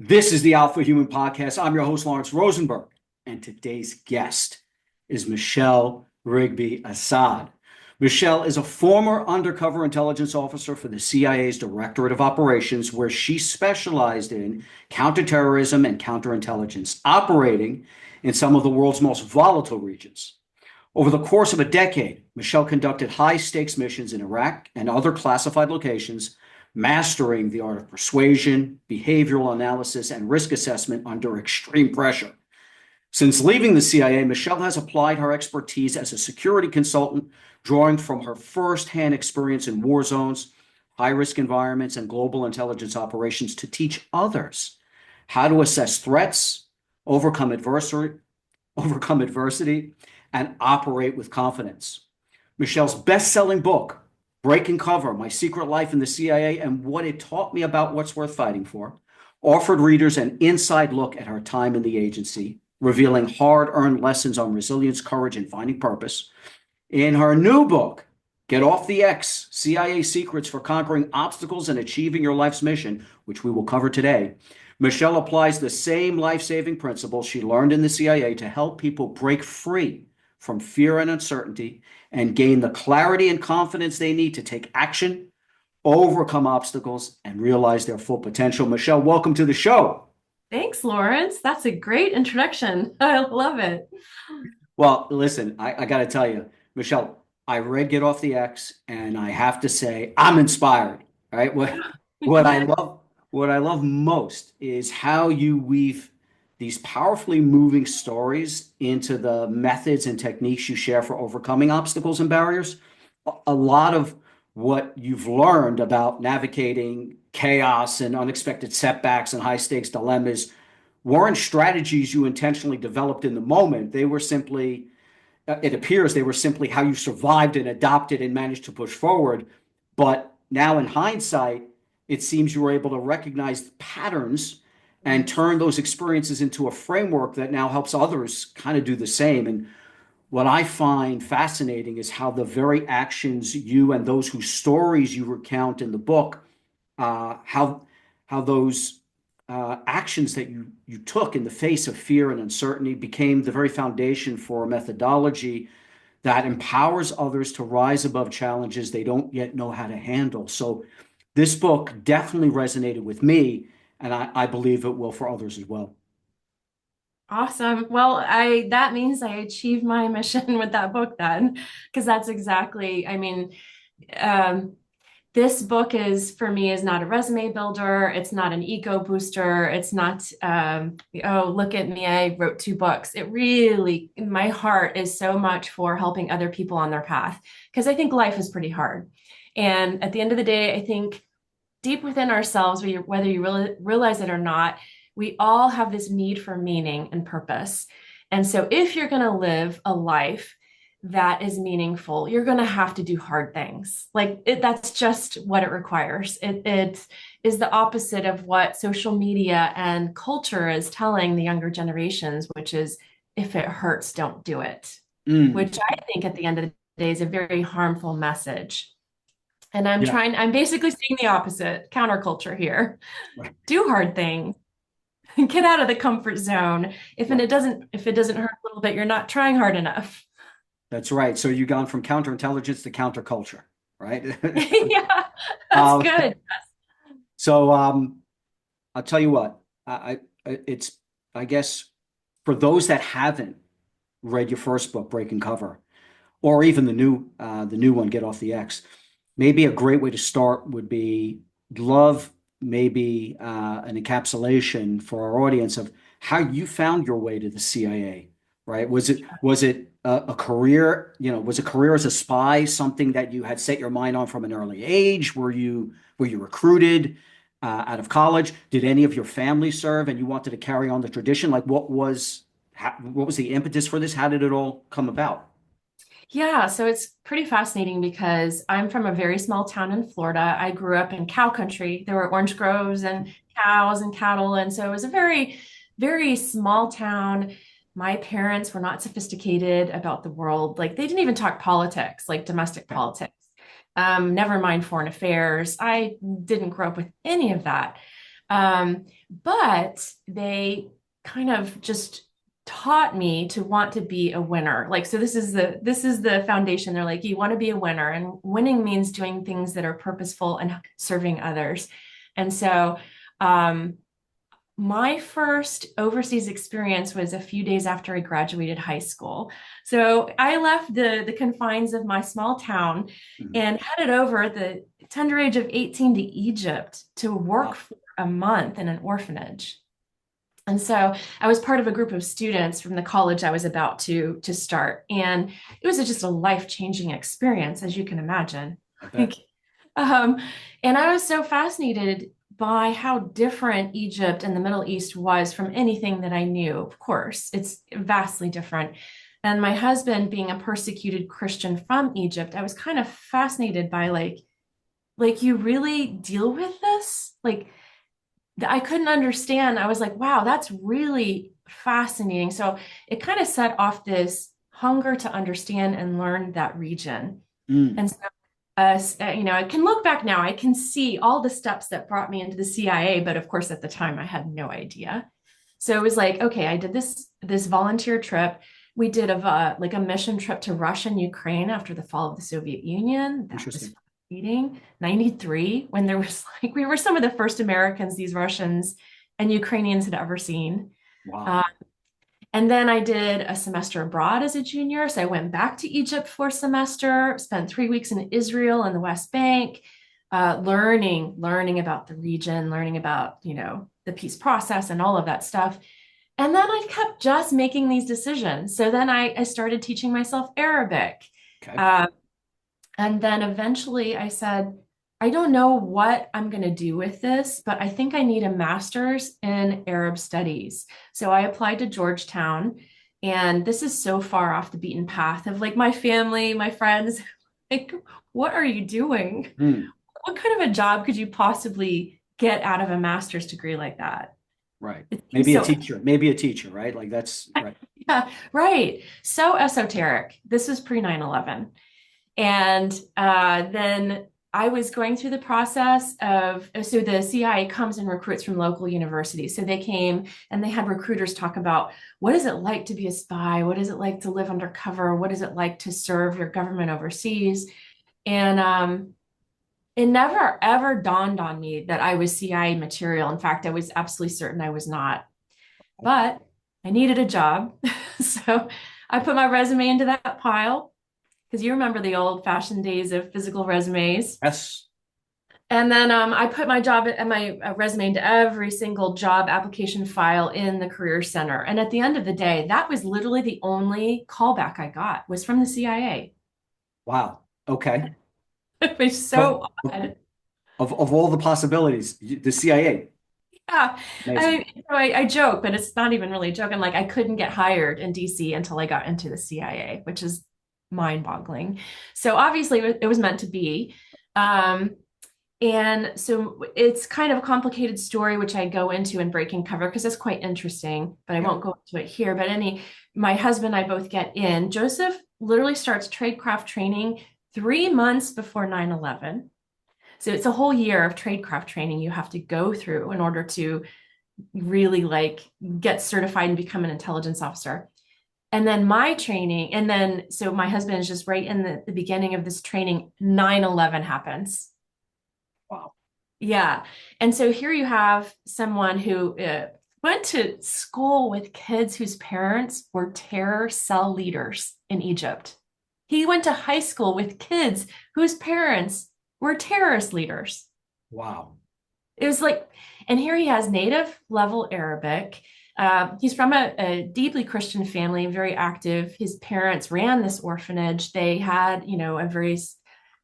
This is the Alpha Human Podcast. I'm your host, Lawrence Rosenberg, and today's guest is Michele Rigby Assad. Michele is a former undercover intelligence officer for the CIA's Directorate of Operations, where she specialized in counterterrorism and counterintelligence, operating in some of the world's most volatile regions. Over the course of a decade, Michele conducted high-stakes missions in Iraq and other classified locations, mastering the art of persuasion, behavioral analysis, and risk assessment under extreme pressure. Since leaving the CIA, Michele has applied her expertise as a security consultant, drawing from her firsthand experience in war zones, high-risk environments, and global intelligence operations to teach others how to assess threats, overcome adversity, and operate with confidence. Michele's best-selling book, Breaking Cover, My Secret Life in the CIA and What It Taught Me About What's Worth Fighting For, offered readers an inside look at her time in the agency, revealing hard-earned lessons on resilience, courage, and finding purpose. In her new book, Get Off the X, CIA Secrets for Conquering Obstacles and Achieving Your Life's Mission, which we will cover today, Michele applies the same life-saving principles she learned in the CIA to help people break free from fear and uncertainty and gain the clarity and confidence they need to take action, overcome obstacles, and realize their full potential. Michele, welcome to the show. Thanks, Lawrence. That's a great introduction. I love it. Well, listen, I got to tell you, Michele, I read Get Off the X, and I have to say I'm inspired. Right? What I love, what I love most is how you weave these powerfully moving stories into the methods and techniques you share for overcoming obstacles and barriers. A lot of what you've learned about navigating chaos and unexpected setbacks and high stakes dilemmas weren't strategies you intentionally developed in the moment. They were simply, it appears they were simply how you survived and adopted and managed to push forward. But now in hindsight, it seems you were able to recognize patterns and turn those experiences into a framework that now helps others kind of do the same. And what I find fascinating is how the very actions you and those whose stories you recount in the book, how those actions that you took in the face of fear and uncertainty became the very foundation for a methodology that empowers others to rise above challenges they don't yet know how to handle. So this book definitely resonated with me, and I believe it will for others as well. Awesome. Well, I that means I achieved my mission with that book then, because that's exactly, um, this book is for me is not a resume builder. It's not an ego booster. It's not, oh, look at me, I wrote two books. It really, my heart is so much for helping other people on their path, because I think life is pretty hard. And at the end of the day, I think deep within ourselves, whether you really realize it or not, we all have this need for meaning and purpose. And so if you're going to live a life that is meaningful, you're going to have to do hard things. That's just what it requires. It is the opposite of what social media and culture is telling the younger generations, which is if it hurts, don't do it, Mm, which I think at the end of the day is a very harmful message. And yeah. I'm basically seeing the opposite counterculture here. Right. Do hard things, get out of the comfort zone. Right. If it doesn't hurt a little bit, you're not trying hard enough. That's right. So you've gone from counterintelligence to counterculture, right? Yeah, that's um, good. so I'll tell you what. It's I guess for those that haven't read your first book, Breaking Cover, or even the new one, Get Off the X, maybe a great way to start would be love maybe an encapsulation for our audience of how you found your way to the CIA, right? Was it a career, was a career as a spy something that you had set your mind on from an early age? Were you recruited out of college? Did any of your family serve and you wanted to carry on the tradition? Like what was the impetus for this? How did it all come about? Yeah, so it's pretty fascinating because I'm from a very small town in Florida. I grew up in cow country. There were orange groves and cows and cattle. And so it was a very, very small town. My parents were not sophisticated about the world. Like they didn't even talk politics, like domestic Okay. politics. Never mind foreign affairs. I didn't grow up with any of that. But they kind of just taught me to want to be a winner. Like, so this is the foundation. They're like, you want to be a winner, and winning means doing things that are purposeful and serving others. And so, my first overseas experience was a few days after I graduated high school. So I left the confines of my small town Mhm. and headed over at the tender age of 18 to Egypt to work Wow. for a month in an orphanage. And so I was part of a group of students from the college I was about to start. And it was just a life-changing experience, as you can imagine. I Like, bet. um, and I was so fascinated by how different Egypt and the Middle East was from anything that I knew. Of course, it's vastly different. And my husband, being a persecuted Christian from Egypt, I was kind of fascinated by like you really deal with this? Like I couldn't understand. I was like, wow, that's really fascinating. So it kind of set off this hunger to understand and learn that region. Mm. And so, I can look back now, I can see all the steps that brought me into the CIA, but of course, at the time, I had no idea. So it was like, okay, I did this volunteer trip. We did like a mission trip to Russia and Ukraine after the fall of the Soviet Union. That was Interesting. fascinating. 93, when there was like we were some of the first Americans these Russians and Ukrainians had ever seen. Wow. Uh, and then I did a semester abroad as a junior. So I went back to Egypt for a semester, spent 3 weeks in Israel and the West Bank, learning about the region, learning about, the peace process and all of that stuff. And then I kept just making these decisions. So then I started teaching myself Arabic. Okay. Uh, and then eventually I said, I don't know what I'm going to do with this, but I think I need a master's in Arab studies. So I applied to Georgetown. And this is so far off the beaten path of like my family, my friends. Like, what are you doing? Mm. What kind of a job could you possibly get out of a master's degree like that? Right. It seems Maybe a so, teacher. Maybe a teacher, right? Like that's right. yeah, right. So esoteric. This was pre 9/11. And then I was going through the process of, so the CIA comes and recruits from local universities. So they came and they had recruiters talk about what is it like to be a spy? What is it like to live undercover? What is it like to serve your government overseas? And it never ever dawned on me that I was CIA material. In fact, I was absolutely certain I was not, but I needed a job. So I put my resume into that pile because you remember the old fashioned days of physical resumes. Yes. And then I put my job and my resume into every single job application file in the Career Center. And at the end of the day, that was literally the only callback I got was from the CIA. Wow. Okay. It was But so odd. of all the possibilities, the CIA. Yeah. Amazing. I joke, but it's not even really a joke. I'm like, I couldn't get hired in DC until I got into the CIA, which is mind-boggling. So obviously it was meant to be. Um, And so it's kind of a complicated story, which I go into in Breaking Cover because it's quite interesting, but I Yeah. won't go into it here. But my husband and I both get in. Joseph literally starts tradecraft training 3 months before 9/11. So it's a whole year of tradecraft training you have to go through in order to really like get certified and become an intelligence officer. And then my training, and then so my husband is just right in the beginning of this training, 9/11 happens. Wow. Yeah. And so here you have someone who went to school with kids whose parents were terror cell leaders in Egypt. He went to high school with kids whose parents were terrorist leaders. Wow. It was like, and here he has native level Arabic. He's from a deeply Christian family, very active. His parents ran this orphanage. They had, a very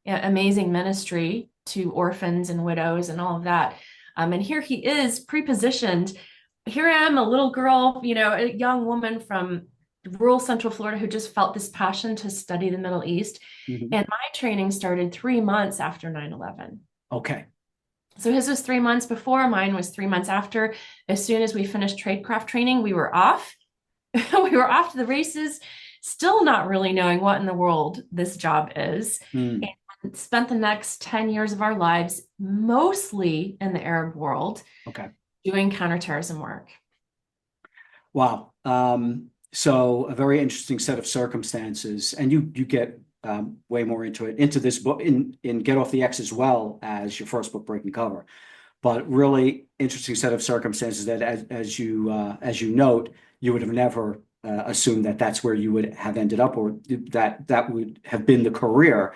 amazing ministry to orphans and widows and all of that. And here he is pre-positioned. Here I am, a little girl, a young woman from rural Central Florida who just felt this passion to study the Middle East. Mhm. And my training started 3 months after 9/11. Okay. So his was 3 months before, mine was 3 months after. As soon as we finished tradecraft training, we were off. We were off to the races, still not really knowing what in the world this job is. Mm. spent the next 10 years of our lives mostly in the Arab world Okay. doing counterterrorism work. Wow. So a very interesting set of circumstances, and you get way more into this book in Get Off the X as well as your first book, Breaking Cover. But really interesting set of circumstances that, as you note, you would have never assumed that that's where you would have ended up, or that would have been the career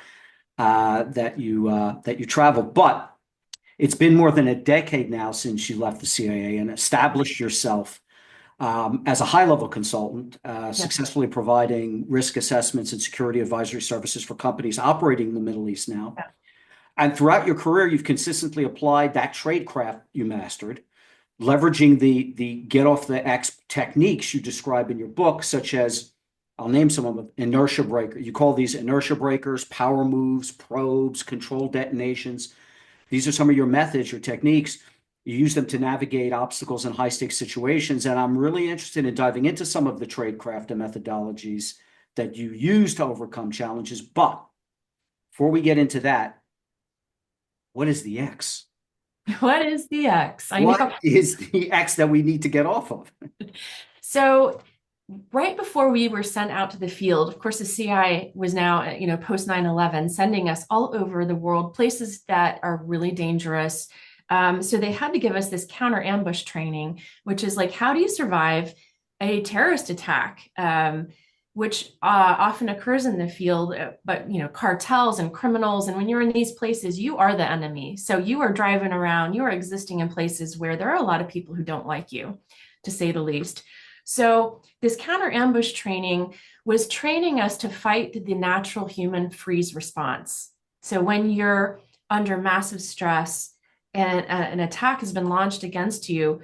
that you traveled. But it's been more than a decade now since you left the CIA and established yourself as a high-level consultant, Yeah. successfully providing risk assessments and security advisory services for companies operating in the Middle East now. Yeah. And throughout your career, you've consistently applied that tradecraft you mastered, leveraging the get off the X techniques you describe in your book, such as, I'll name some of them, inertia breaker. You call these inertia breakers, power moves, probes, controlled detonations. These are some of your methods, your techniques. You use them to navigate obstacles in high stakes situations. And I'm really interested in diving into some of the tradecraft and methodologies that you use to overcome challenges. But before we get into that, what is the X? What is the X? I know. What is the X that we need to get off of? So right before we were sent out to the field, of course, the CIA was now, post 9/11, sending us all over the world, places that are really dangerous. So they had to give us this counter ambush training, which is like, how do you survive a terrorist attack, which often occurs in the field, but, cartels and criminals. And when you're in these places, you are the enemy. So you are driving around, you are existing in places where there are a lot of people who don't like you, to say the least. So this counter ambush training was training us to fight the natural human freeze response. So when you're under massive stress and an attack has been launched against you,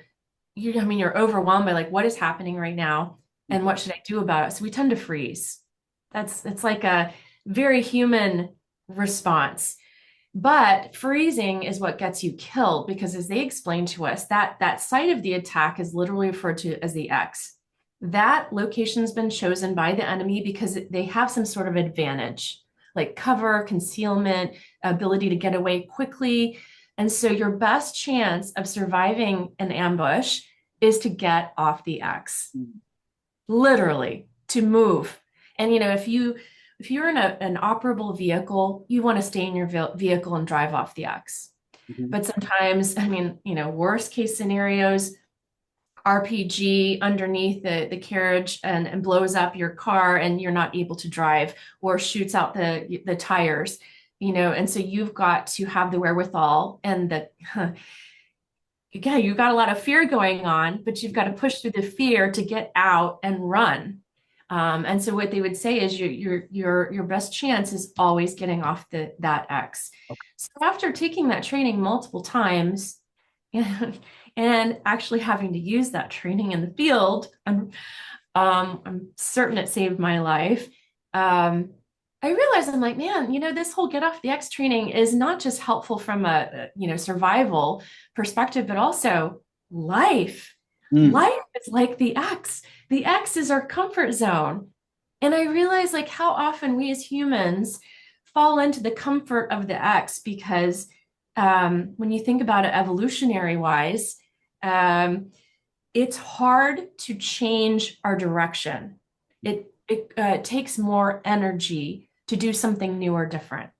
you're overwhelmed by like, what is happening right now? And what should I do about it? So we tend to freeze. It's like a very human response. But freezing is what gets you killed, because as they explained to us, that site of the attack is literally referred to as the X. That location's been chosen by the enemy because they have some sort of advantage, like cover, concealment, ability to get away quickly. And so your best chance of surviving an ambush is to get off the X, literally to move. And if you're in an operable vehicle, you want to stay in your vehicle and drive off the X. Mhm. But sometimes, worst case scenarios, RPG underneath the carriage and blows up your car and you're not able to drive, or shoots out the tires, and so you've got to have the wherewithal and you've got a lot of fear going on, but you've got to push through the fear to get out and run. And so what they would say is your best chance is always getting off that X. So after taking that training multiple times and actually having to use that training in the field, I'm certain it saved my life. I realized, I'm like, man, this whole get off the X training is not just helpful from a survival perspective, but also life. Life is like the X. The X is our comfort zone. And I realized like how often we as humans fall into the comfort of the X, because when you think about it evolutionary wise, it's hard to change our direction. It takes more energy to do something new or different.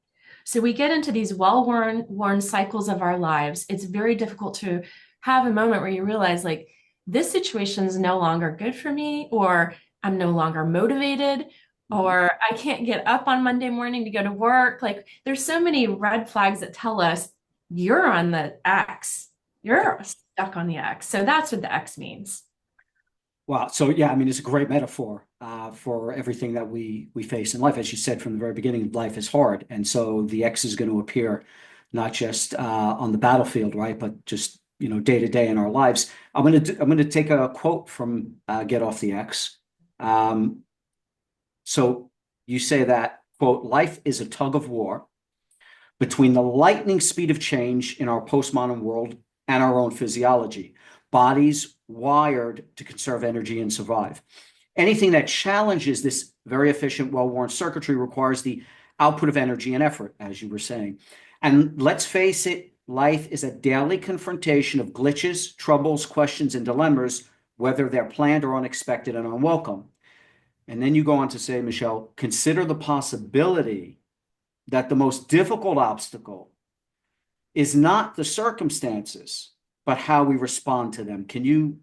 So we get into these well-worn cycles of our lives. It's very difficult to have a moment where you realize like, this situation is no longer good for me, or I'm no longer motivated, or I can't get up on Monday morning to go to work. Like there's so many red flags that tell us you're on the X, you're stuck on the X. So that's what the X means. Wow. So yeah, I mean, it's a great metaphor for everything that we face in life. As you said from the very beginning, life is hard, and so the X is going to appear not just on the battlefield, right, but just day to day in our lives. I'm going to take a quote from Get Off the X. So you say that, quote, life is a tug of war between the lightning speed of change in our postmodern world and our own physiology, bodies wired to conserve energy and survive. Anything that challenges this very efficient, well-worn circuitry requires the output of energy and effort, as you were saying. And let's face it, life is a daily confrontation of glitches, troubles, questions, and dilemmas, whether they're planned or unexpected and unwelcome. And then you go on to say, Michele, consider the possibility that the most difficult obstacle is not the circumstances, but how we respond to them. Can you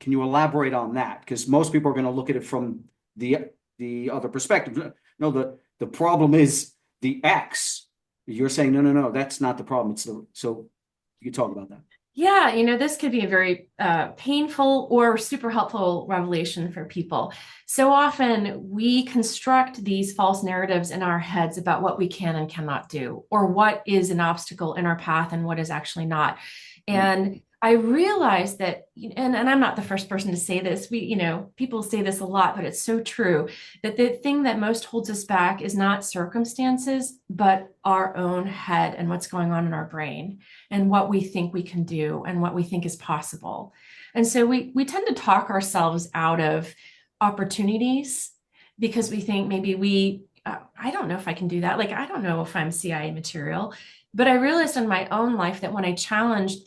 elaborate on that? Because most people are going to look at it from the other perspective. No, the problem is the X. You're saying no, no, no, that's not the problem. It's the so you talk about that. Yeah, this could be a very painful or super helpful revelation for people. So often we construct these false narratives in our heads about what we can and cannot do, or what is an obstacle in our path and what is actually not. Mm, And I realized that, and I'm not the first person to say this. People say this a lot, but it's so true that the thing that most holds us back is not circumstances, but our own head and what's going on in our brain and what we think we can do and what we think is possible. And so we tend to talk ourselves out of opportunities because we think maybe I don't know if I can do that. Like, I don't know if I'm CIA material. But I realized in my own life that when I challenged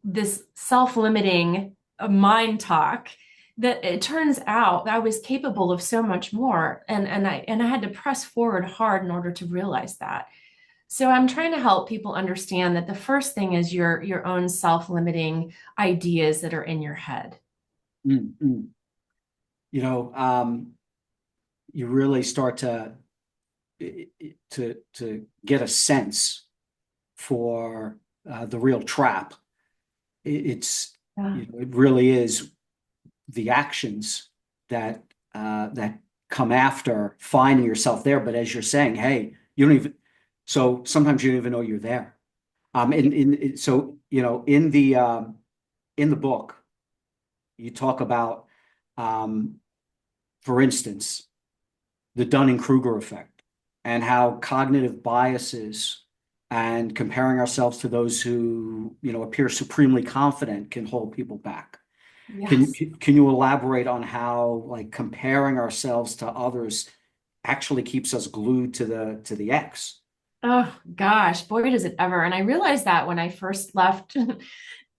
this self-limiting mind talk, that it turns out I was capable of so much more. And I had to press forward hard in order to realize that. So I'm trying to help people understand that the first thing is your own self-limiting ideas that are in your head. mm, mm. You know, you really start to get a sense for the real trap. It's Yeah. it really is the actions that come after finding yourself there. But as you're saying, hey, you don't even. So sometimes you don't even know you're there. So in the book, you talk about, um, for instance, the Dunning-Kruger effect and how cognitive biases and comparing ourselves to those who, appear supremely confident can hold people back. Can Yes. can you elaborate on how like comparing ourselves to others actually keeps us glued to the X? Oh gosh, boy, does it ever. And I realized that when I first left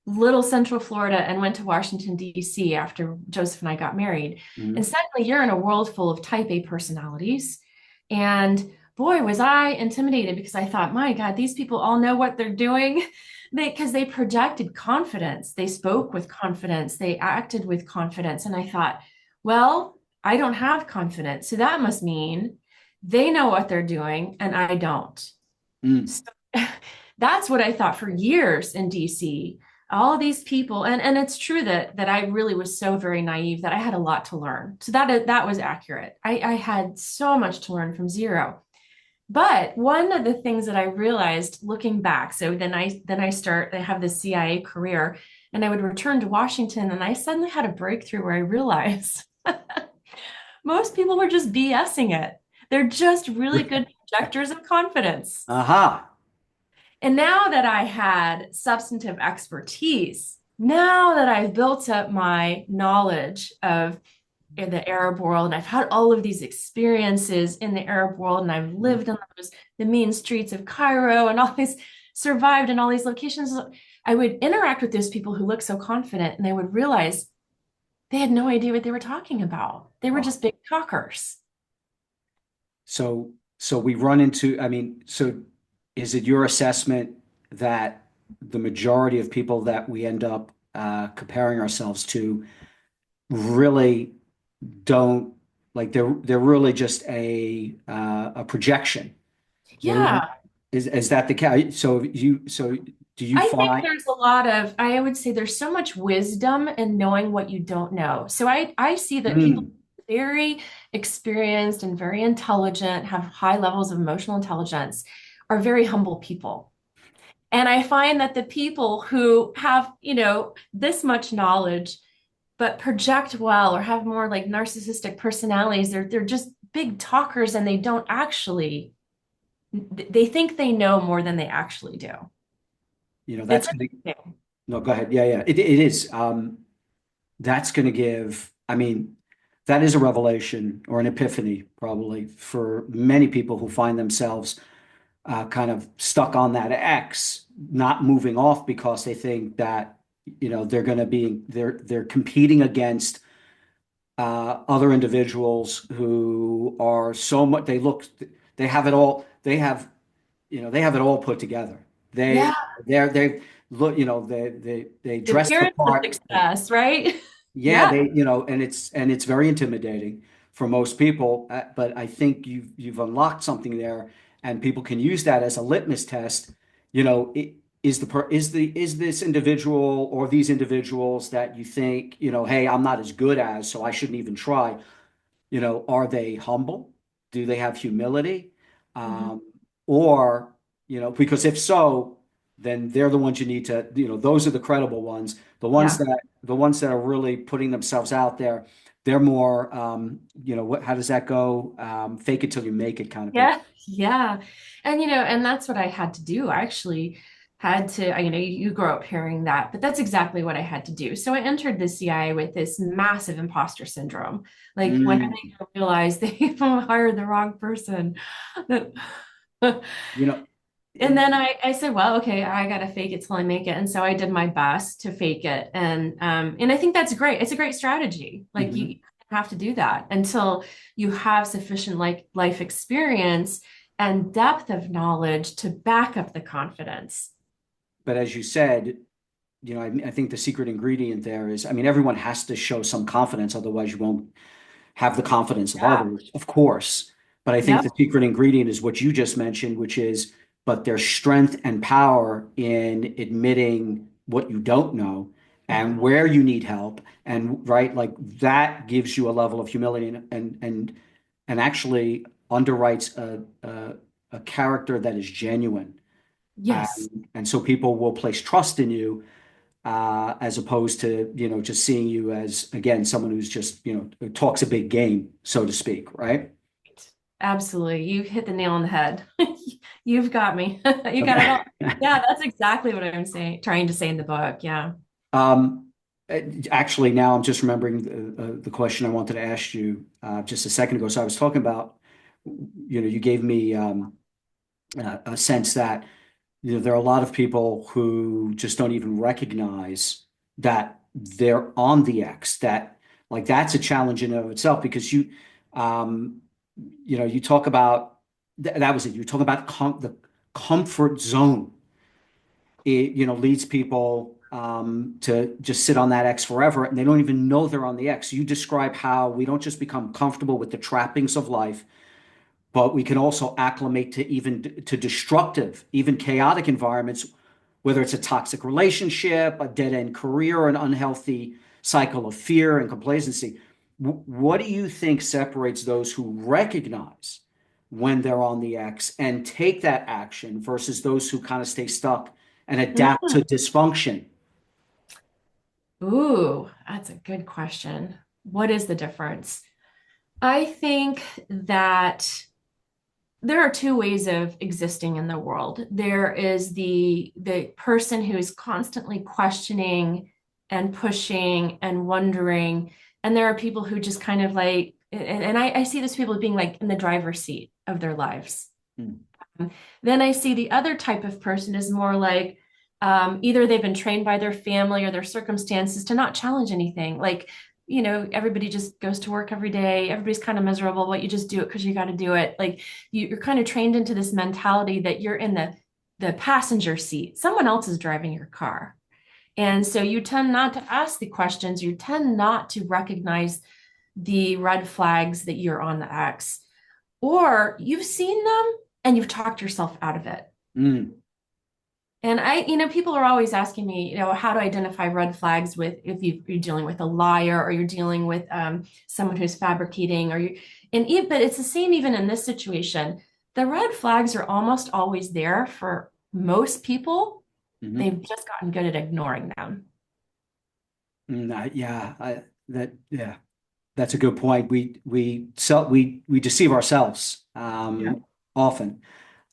little Central Florida and went to Washington, D.C. after Joseph and I got married. And Mhm. suddenly you're in a world full of type A personalities. And boy, was I intimidated because I thought, my God, these people all know what they're doing. Because they projected confidence, they spoke with confidence, they acted with confidence. And I thought, well, I don't have confidence. So that must mean they know what they're doing and I don't. Mm. So that's what I thought for years in DC. All of these people, and it's true that I really was so very naive that I had a lot to learn. So that was accurate. I had so much to learn from zero. But one of the things that I realized looking back, so I have this CIA career, and I would return to Washington, and I suddenly had a breakthrough where I realized most people were just BSing it. They're just really good projectors of confidence. Aha. And now that I had substantive expertise, now that I've built up my knowledge of in the Arab world, and I've had all of these experiences in the Arab world, and I've lived in the mean streets of Cairo and all these survived in all these locations, I would interact with those people who look so confident, and I would realize they had no idea what they were talking about. They were Oh. just big talkers. So we run into, I mean, so is it your assessment that the majority of people that we end up comparing ourselves to really don't like they're really just a projection. They're Yeah. is that the case? So do you I think find there's a lot of, I would say there's so much wisdom in knowing what you don't know. So I see that people mm, very experienced and very intelligent, have high levels of emotional intelligence, are very humble people. And I find that the people who have, this much knowledge, but project well or have more like narcissistic personalities, they're just big talkers and they don't actually, they think they know more than they actually do. It's that's gonna interesting. no, go ahead. Yeah, yeah. It is. That's gonna give, I mean, that is a revelation or an epiphany, probably, for many people who find themselves kind of stuck on that X, not moving off because they think that, they're going to be they're competing against other individuals who are so much they have it all they have it all put together. Yeah. They look, they The dress the appearance of part. success, right? Yeah, Yeah. and it's very intimidating for most people. But I think you've unlocked something there, and people can use that as a litmus test. Is this individual or these individuals that you think, hey, I'm not as good as, so I shouldn't even try. Are they humble? Do they have humility? Mhm. Um, or, because if so, then they're the ones you need to, those are the credible ones. Yeah. The ones that are really putting themselves out there, they're more, how does that go? Fake it till you make it kind of people. Yeah, yeah. And that's what I had to do. I actually had to, you grow up hearing that, but that's exactly what I had to do. So I entered the CIA with this massive imposter syndrome. Like, when are Mm, they gonna realize they hired the wrong person? you know, And then I said, well, okay, I gotta fake it till I make it. And so I did my best to fake it. And I think that's great. It's a great strategy. Like, mhm. you have to do that until you have sufficient like life experience and depth of knowledge to back up the confidence. But as you said, I think the secret ingredient there is, I mean, everyone has to show some confidence, otherwise you won't have the confidence of Yeah. others, of course. But I think the Yep. secret ingredient is what you just mentioned, which is, but there's strength and power in admitting what you don't know and Mhm. where you need help. And right, like that gives you a level of humility and actually underwrites a character that is genuine. Yes. And so people will place trust in you as opposed to, just seeing you as, again, someone who's just, talks a big game, so to speak, right? Absolutely. You hit the nail on the head. You've got me. You got it Okay. all. Yeah, that's exactly what I'm saying, trying to say in the book. Yeah. Um, Actually, now I'm just remembering the question I wanted to ask you just a second ago. So I was talking about, you gave me a sense that, there are a lot of people who just don't even recognize that they're on the X, that like that's a challenge in and of itself because um, you talk about that was it. You talk about the comfort zone. It, leads people to just sit on that X forever and they don't even know they're on the X. You describe how we don't just become comfortable with the trappings of life, but we can also acclimate to even to destructive, even chaotic environments, whether it's a toxic relationship, a dead-end career, or an unhealthy cycle of fear and complacency. What do you think separates those who recognize when they're on the X and take that action versus those who kind of stay stuck and adapt to Mhm. dysfunction? Ooh, that's a good question. What is the difference? I think that there are two ways of existing in the world. There is the person who is constantly questioning and pushing and wondering, and there are people who just kind of like, and I see those people being like in the driver's seat of their lives. Hmm. Then I see the other type of person is more like either they've been trained by their family or their circumstances to not challenge anything. Like, everybody just goes to work every day. Everybody's kind of miserable, but you just do it because you got to do it. Like, you're kind of trained into this mentality that you're in the passenger seat. Someone else is driving your car. And so you tend not to ask the questions. You tend not to recognize the red flags that you're on the X, or you've seen them and you've talked yourself out of it. Mm. And people are always asking me, how to identify red flags with if you're dealing with a liar or you're dealing with someone who's fabricating, but it's the same even in this situation. The red flags are almost always there for most people. Hmm. They've just gotten good at ignoring them. Yeah, yeah, that's a good point. We deceive ourselves Yeah. often.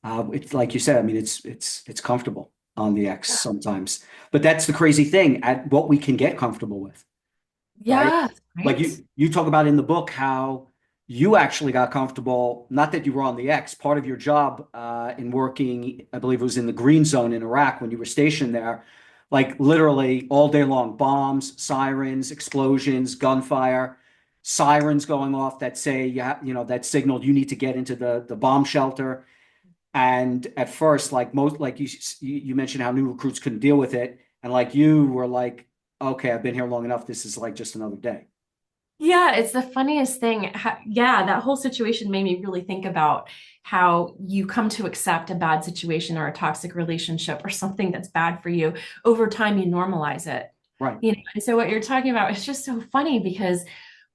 It's like you said. I mean, it's comfortable on the X sometimes, but that's the crazy thing at what we can get comfortable with. right? Yeah, Like right. you talk about in the book how you actually got comfortable, not that you were on the X, part of your job in working, I believe it was in the green zone in Iraq when you were stationed there, like literally all day long, bombs, sirens, explosions, gunfire, sirens going off that say, yeah, that signaled you need to get into the bomb shelter. And at first, like most, like you mentioned how new recruits couldn't deal with it. And like you were like, okay, I've been here long enough. This is like just another day. Yeah, it's the funniest thing. Yeah, that whole situation made me really think about how you come to accept a bad situation or a toxic relationship or something that's bad for you. Over time, you normalize it. Right. And so what you're talking about is just so funny because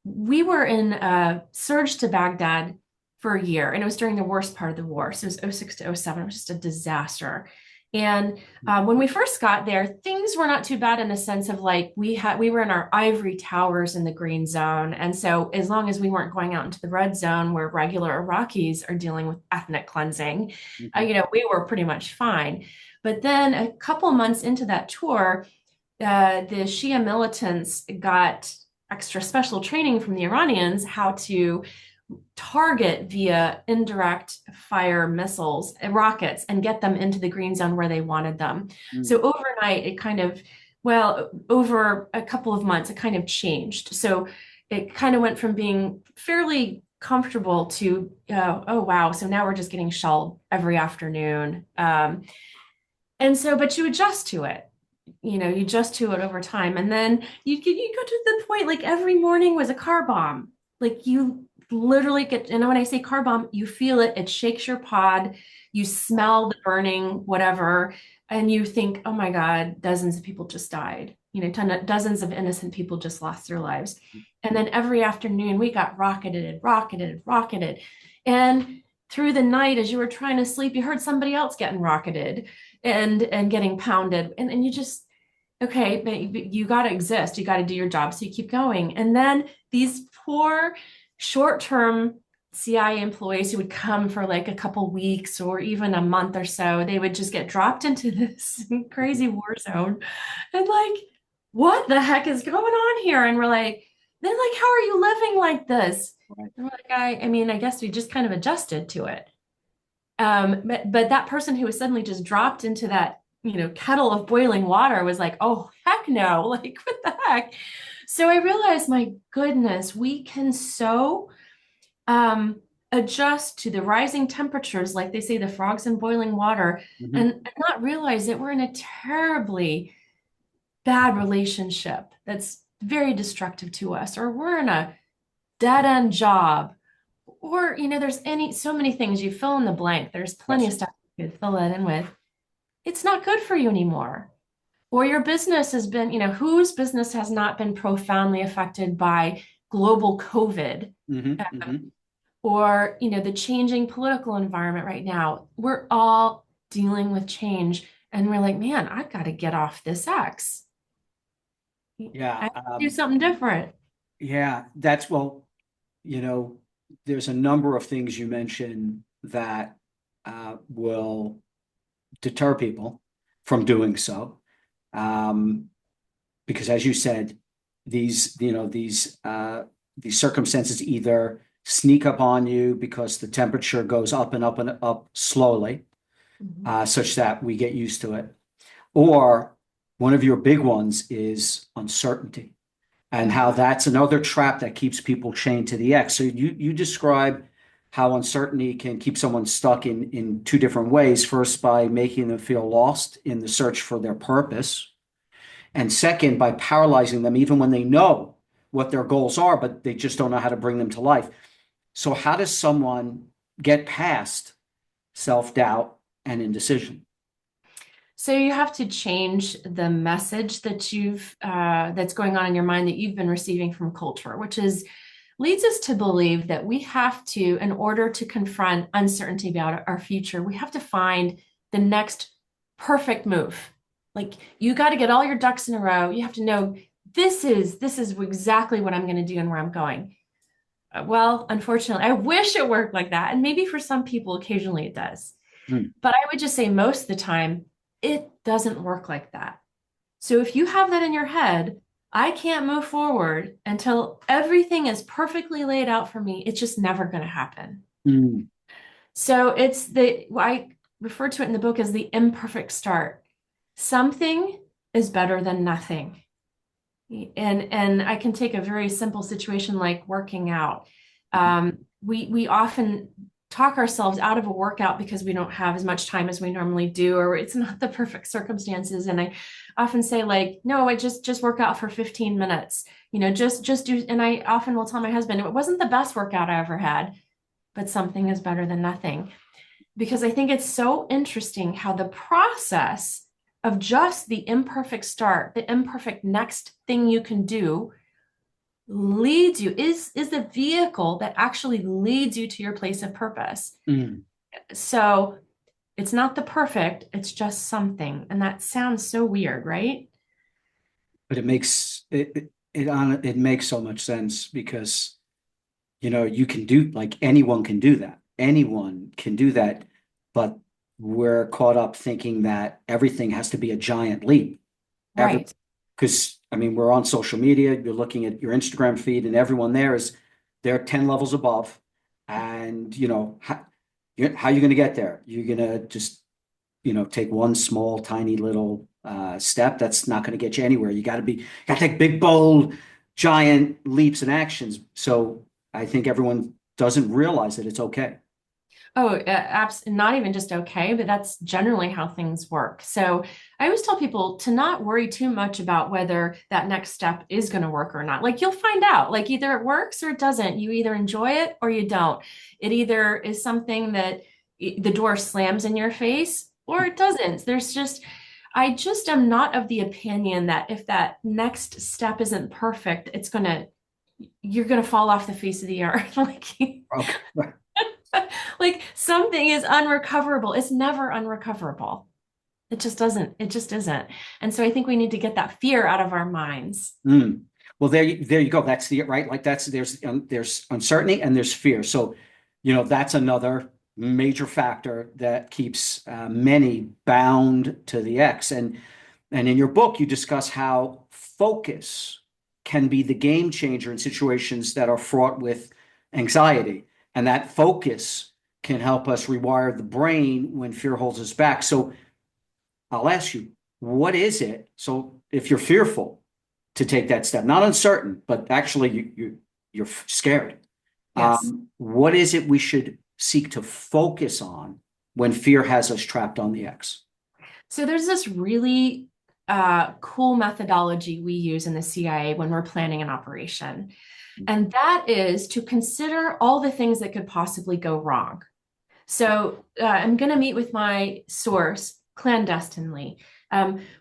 we were in a surge to Baghdad for a year, and it was during the worst part of the war. So it was '06 to '07. It was just a disaster. And when we first got there, things were not too bad in the sense of like we were in our ivory towers in the green zone, and so as long as we weren't going out into the red zone where regular Iraqis are dealing with ethnic cleansing, Mhm. we were pretty much fine. But then a couple months into that tour, the Shia militants got extra special training from the Iranians how to target via indirect fire missiles and rockets and get them into the green zone where they wanted them. So Mm. overnight, it kind of, well, over a couple of months, it kind of changed. So it kind of went from being fairly comfortable to, oh, wow. So now we're just getting shelled every afternoon. And so, but you adjust to it. You adjust to it over time. And then you go to the point like every morning was a car bomb. Like you literally get, and when I say car bomb, you feel it, it shakes your pod, you smell the burning, whatever, and you think, oh my God, dozens of people just died. Dozens of innocent people just lost their lives. And then every afternoon we got rocketed, rocketed, rocketed. And through the night, as you were trying to sleep, you heard somebody else getting rocketed and getting pounded. And you just, okay, but you got to exist. You got to do your job. So you keep going. And then these poor short-term CIA employees who would come for like a couple weeks or even a month or so, they would just get dropped into this crazy war zone. And like, what the heck is going on here? And we're like, they're like, how are you living like this? Right. And we're like, I mean, I guess we just kind of adjusted to it. But that person who was suddenly just dropped into that, kettle of boiling water was like, oh, heck no, like, what the heck? So I realized, my goodness, we can so adjust to the rising temperatures, like they say, the frogs in boiling water, Mhm. and not realize that we're in a terribly bad relationship that's very destructive to us, or we're in a dead end job, or there's so many things. You fill in the blank, there's plenty Yes. of stuff you could fill that in with. It's not good for you anymore. Or your business has been, whose business has not been profoundly affected by global COVID, Hmm. Hmm. or the changing political environment right now. We're all dealing with change, and we're like, man, I've got to get off this X. I Yeah. have to do something different. Yeah. You know, there's a number of things you mentioned that will deter people from doing so. Um, because as you said, these circumstances either sneak up on you because the temperature goes up and up and up slowly, Mhm. such that we get used to it. Or one of your big ones is uncertainty and how Mhm. that's another trap that keeps people chained to the X. So you describe how uncertainty can keep someone stuck in two different ways. First, by making them feel lost in the search for their purpose, and second, by paralyzing them even when they know what their goals are, but they just don't know how to bring them to life. So how does someone get past self-doubt and indecision? So you have to change the message that's going on in your mind that you've been receiving from culture, which is leads us to believe that we have to, in order to confront uncertainty about our future, we have to find the next perfect move. Like you got to get all your ducks in a row. You have to know this is exactly what I'm going to do and where I'm going. Well, unfortunately, I wish it worked like that. And maybe for some people, occasionally it does. Hmm. But I would just say most of the time, it doesn't work like that. So if you have that in your head, I can't move forward until everything is perfectly laid out for me. It's just never going to happen. Mm. So it's I refer to it in the book as the imperfect start. Something is better than nothing. And I can take a very simple situation like working out. We often talk ourselves out of a workout because we don't have as much time as we normally do, or it's not the perfect circumstances. And I often say like, no, I just work out for 15 minutes, just do. And I often will tell my husband, it wasn't the best workout I ever had, but something is better than nothing. Because I think it's so interesting how the process of just the imperfect start, the imperfect next thing you can do leads you, is the vehicle that actually leads you to your place of purpose. Mm. So it's not the perfect, it's just something. And that sounds so weird, right? But it makes so much sense because you can do, like, anyone can do that. Anyone can do that, but we're caught up thinking that everything has to be a giant leap. Every Right. Because I mean, we're on social media, you're looking at your Instagram feed, and everyone there is they're 10 levels above. And how are you going to get there? You're going to just take one small, tiny little step. That's not going to get you anywhere. You got to take big, bold, giant leaps and actions. So I think everyone doesn't realize that it's okay. Oh, not even just okay, but that's generally how things work. So I always tell people to not worry too much about whether that next step is going to work or not. Like you'll find out, like either it works or it doesn't. You either enjoy it or you don't. It either is something that the door slams in your face or it doesn't. I just am not of the opinion that if that next step isn't perfect, you're going to fall off the face of the earth. Okay. Like something is unrecoverable. It's never unrecoverable. It just isn't. And so I think we need to get that fear out of our minds. Mm. Well, there you go. That's the right. Like there's uncertainty and there's fear. So, that's another major factor that keeps many bound to the X. And in your book, you discuss how focus can be the game changer in situations that are fraught with anxiety, and that focus can help us rewire the brain when fear holds us back. So I'll ask you, what is it? So if you're fearful to take that step, not uncertain, but actually you're scared. Yes. What is it we should seek to focus on when fear has us trapped on the X? So there's this really cool methodology we use in the CIA when we're planning an operation. And that is to consider all the things that could possibly go wrong. So I'm going to meet with my source clandestinely.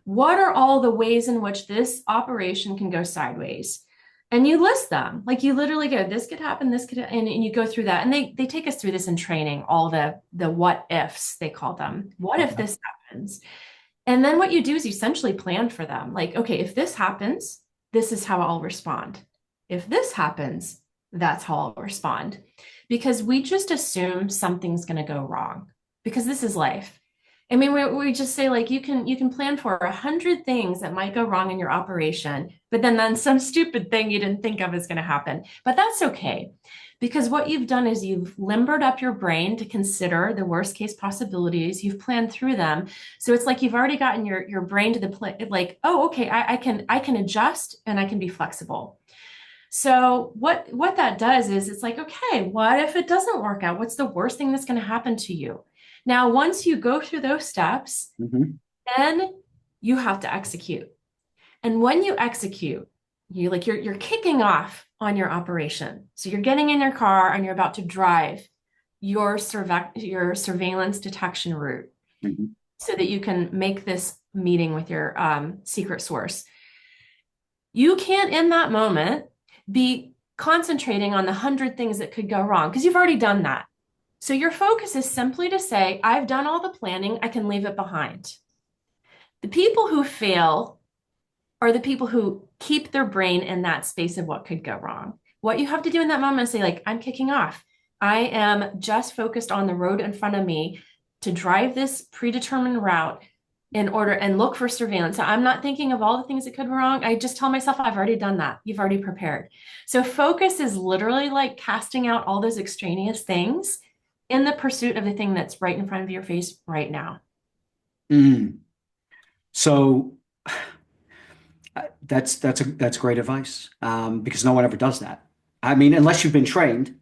What are all the ways in which this operation can go sideways? And you list them. Like you literally go, this could happen, this could, and you go through that. And they take us through this in training, all the what ifs, they call them. What if Okay. this happens? And then what you do is you essentially plan for them. Like, okay, if this happens, this is how I'll respond. If this happens, that's how I'll respond. Because we just assume something's going to go wrong because this is life. I mean, we just say like you can plan for 100 things that might go wrong in your operation, but then some stupid thing you didn't think of is going to happen. But that's okay. Because what you've done is you've limbered up your brain to consider the worst case possibilities. You've planned through them. So it's like you've already gotten your brain to the place like, oh, okay, I can adjust and I can be flexible. So what that does is it's like, okay, what if it doesn't work out? What's the worst thing that's going to happen to you? Now, once you go through those steps, Mhm. then you have to execute. And when you execute, you're kicking off on your operation. So you're getting in your car and you're about to drive your surveillance detection route Mhm. so that you can make this meeting with your secret source. You can't in that moment be concentrating on the 100 things that could go wrong because you've already done that. So your focus is simply to say, I've done all the planning, I can leave it behind. The people who fail are the people who keep their brain in that space of what could go wrong. What you have to do in that moment is say, like, I'm kicking off. I am just focused on the road in front of me to drive this predetermined route in order and look for surveillance. So I'm not thinking of all the things that could go wrong. I just tell myself, I've already done that. You've already prepared. So focus is literally like casting out all those extraneous things in the pursuit of the thing that's right in front of your face right now. Mm. So that's great advice, because no one ever does that. I mean, unless you've been trained,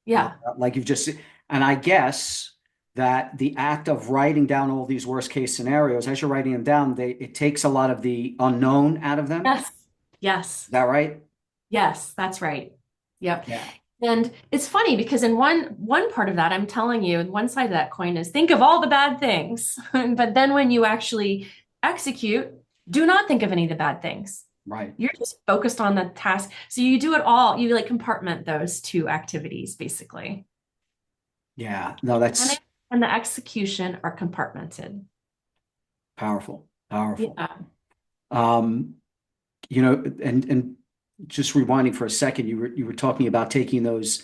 Yeah. like you've just, and I guess that the act of writing down all these worst case scenarios, as you're writing them down, it takes a lot of the unknown out of them. Yes. Yes. Is that right? Yes, that's right. Yep. Yeah. And it's funny because in one part of that, I'm telling you, one side of that coin is think of all the bad things. But then when you actually execute, do not think of any of the bad things. Right. You're just focused on the task. So you do it all, you like compartment those two activities basically. Yeah. No, And that's and the execution are compartmented. powerful. Powerful. Yeah. Um, and just rewinding for a second, you were talking about taking those,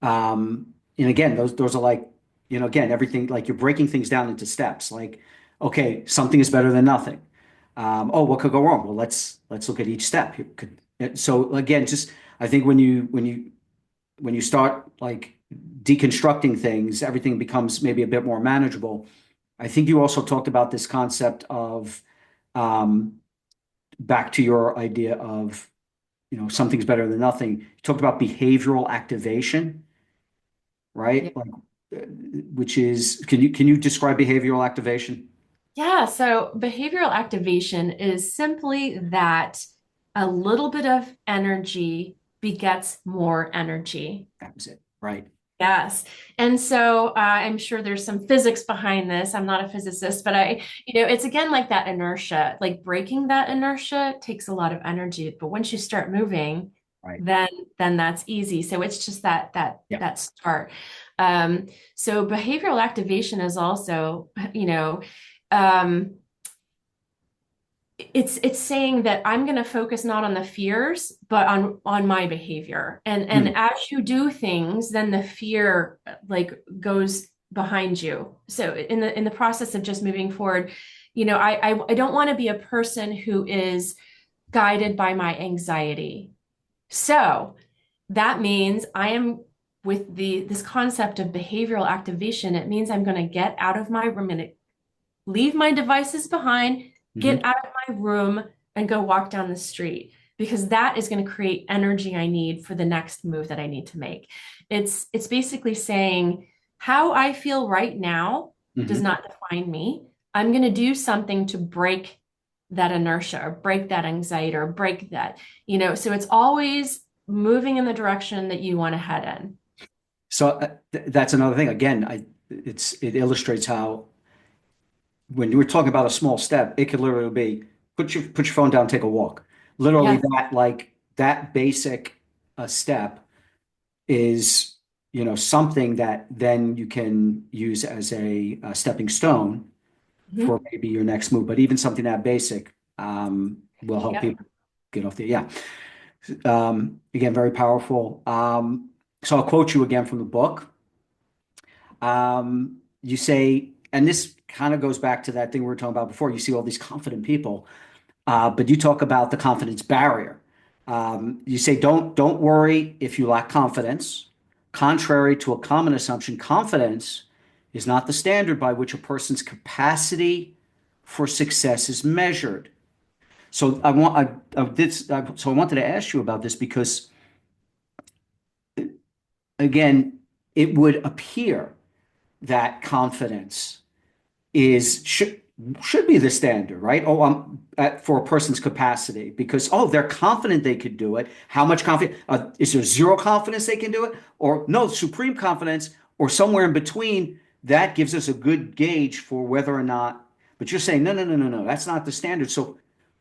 and again, those are like, again, everything like you're breaking things down into steps. Like, okay, something is better than nothing. Oh, what could go wrong? Well, let's look at each step. So again, just I think when you start like deconstructing things, everything becomes maybe a bit more manageable. I think you also talked about this concept of, um, back to your idea of, something's better than nothing. You talked about behavioral activation, Yeah. right? Like, which is, can you describe behavioral activation? Yeah, so behavioral activation is simply that a little bit of energy begets more energy. That was it, right? Yes. And so I'm sure there's some physics behind this. I'm not a physicist, but it's again like that inertia, like breaking that inertia takes a lot of energy. But once you start moving, Right. then then that's easy. So it's just Yeah. that start. So behavioral activation is also, um, it's saying that I'm going to focus not on the fears but on my behavior, and Hmm. as you do things then the fear like goes behind you. So in the process of just moving forward, I don't want to be a person who is guided by my anxiety. So that means I am with this concept of behavioral activation. It means I'm going to get out of my room and leave my devices behind, get Hmm. out of my room, and go walk down the street because that is going to create energy I need for the next move that I need to make. It's basically saying how I feel right now does Hmm. not define me. I'm going to do something to break that inertia or break that anxiety or break that, so it's always moving in the direction that you want to head in. So that's another thing. Again, it illustrates how when you were talking about a small step, it could literally be put your phone down, take a walk. Literally Yes. that like that basic step is, something that then you can use as a stepping stone for Mhm. maybe your next move. But even something that basic, will help Yep. people get off the, yeah. Again, very powerful. So I'll quote you again from the book. You say, and this kind of goes back to that thing we were talking about before. You see all these confident people, but you talk about the confidence barrier. You say, don't worry if you lack confidence. Contrary to a common assumption, confidence is not the standard by which a person's capacity for success is measured. So so I wanted to ask you about this because, again, it would appear that confidence is should be the standard, right? Oh, for a person's capacity because they're confident they could do it. How much confidence? Is there zero confidence they can do it, or no, supreme confidence, or somewhere in between? That gives us a good gauge for whether or not. But you're saying no, no, no, no, no. That's not the standard. So,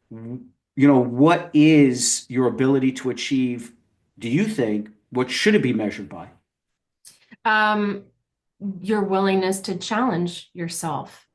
what is your ability to achieve? Do you think what should it be measured by? Um, your willingness to challenge yourself,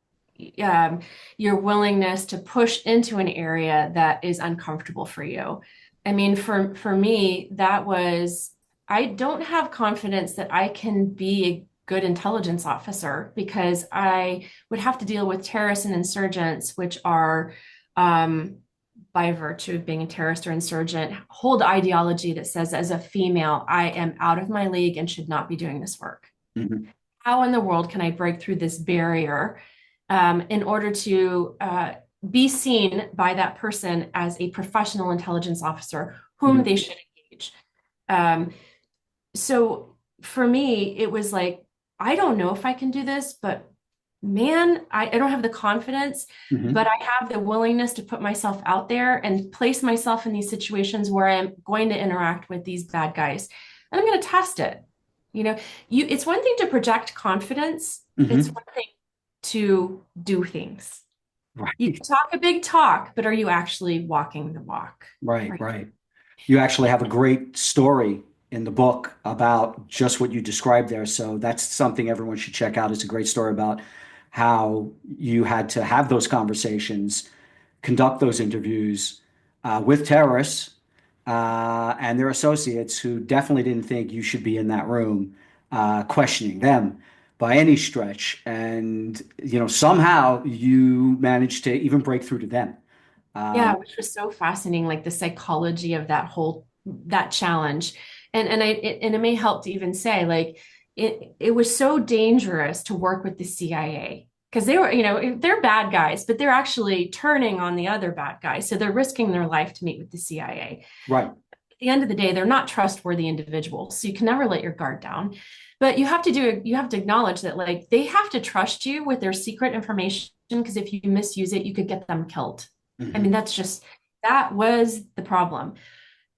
um, your willingness to push into an area that is uncomfortable for you. I mean, for me, that was I don't have confidence that I can be a good intelligence officer because I would have to deal with terrorists and insurgents, which are, by virtue of being a terrorist or insurgent, hold ideology that says, as a female, I am out of my league and should not be doing this work. Mhm. How in the world can I break through this barrier in order to be seen by that person as a professional intelligence officer whom Mhm. they should engage? Um, so for me, it was like, I don't know if I can do this, but man, I don't have the confidence, but Mhm. I have the willingness to put myself out there and place myself in these situations where I'm going to interact with these bad guys. And I'm going to test it. You know, it's one thing to project confidence, it's Mhm. one thing to do things. You Right. can talk a big talk, but are you actually walking the walk? Right. Right. Right. You actually have a great story in the book about just what you described there. So that's something everyone should check out. It's a great story about how you had to have those conversations, conduct those interviews with terrorists and their associates who definitely didn't think you should be in that room questioning them by any stretch. And, somehow you managed to even break through to them. Yeah, Um, which was so fascinating, like the psychology of that challenge. And it may help to even say, like, it was so dangerous to work with the CIA because they were, they're bad guys, but they're actually turning on the other bad guys. So they're risking their life to meet with the CIA. right. At the end of the day, they're not trustworthy individuals. So you can never let your guard down. But you have to acknowledge that, like, they have to trust you with their secret information because if you misuse it, you could get them killed. I mean, Mhm. that was the problem.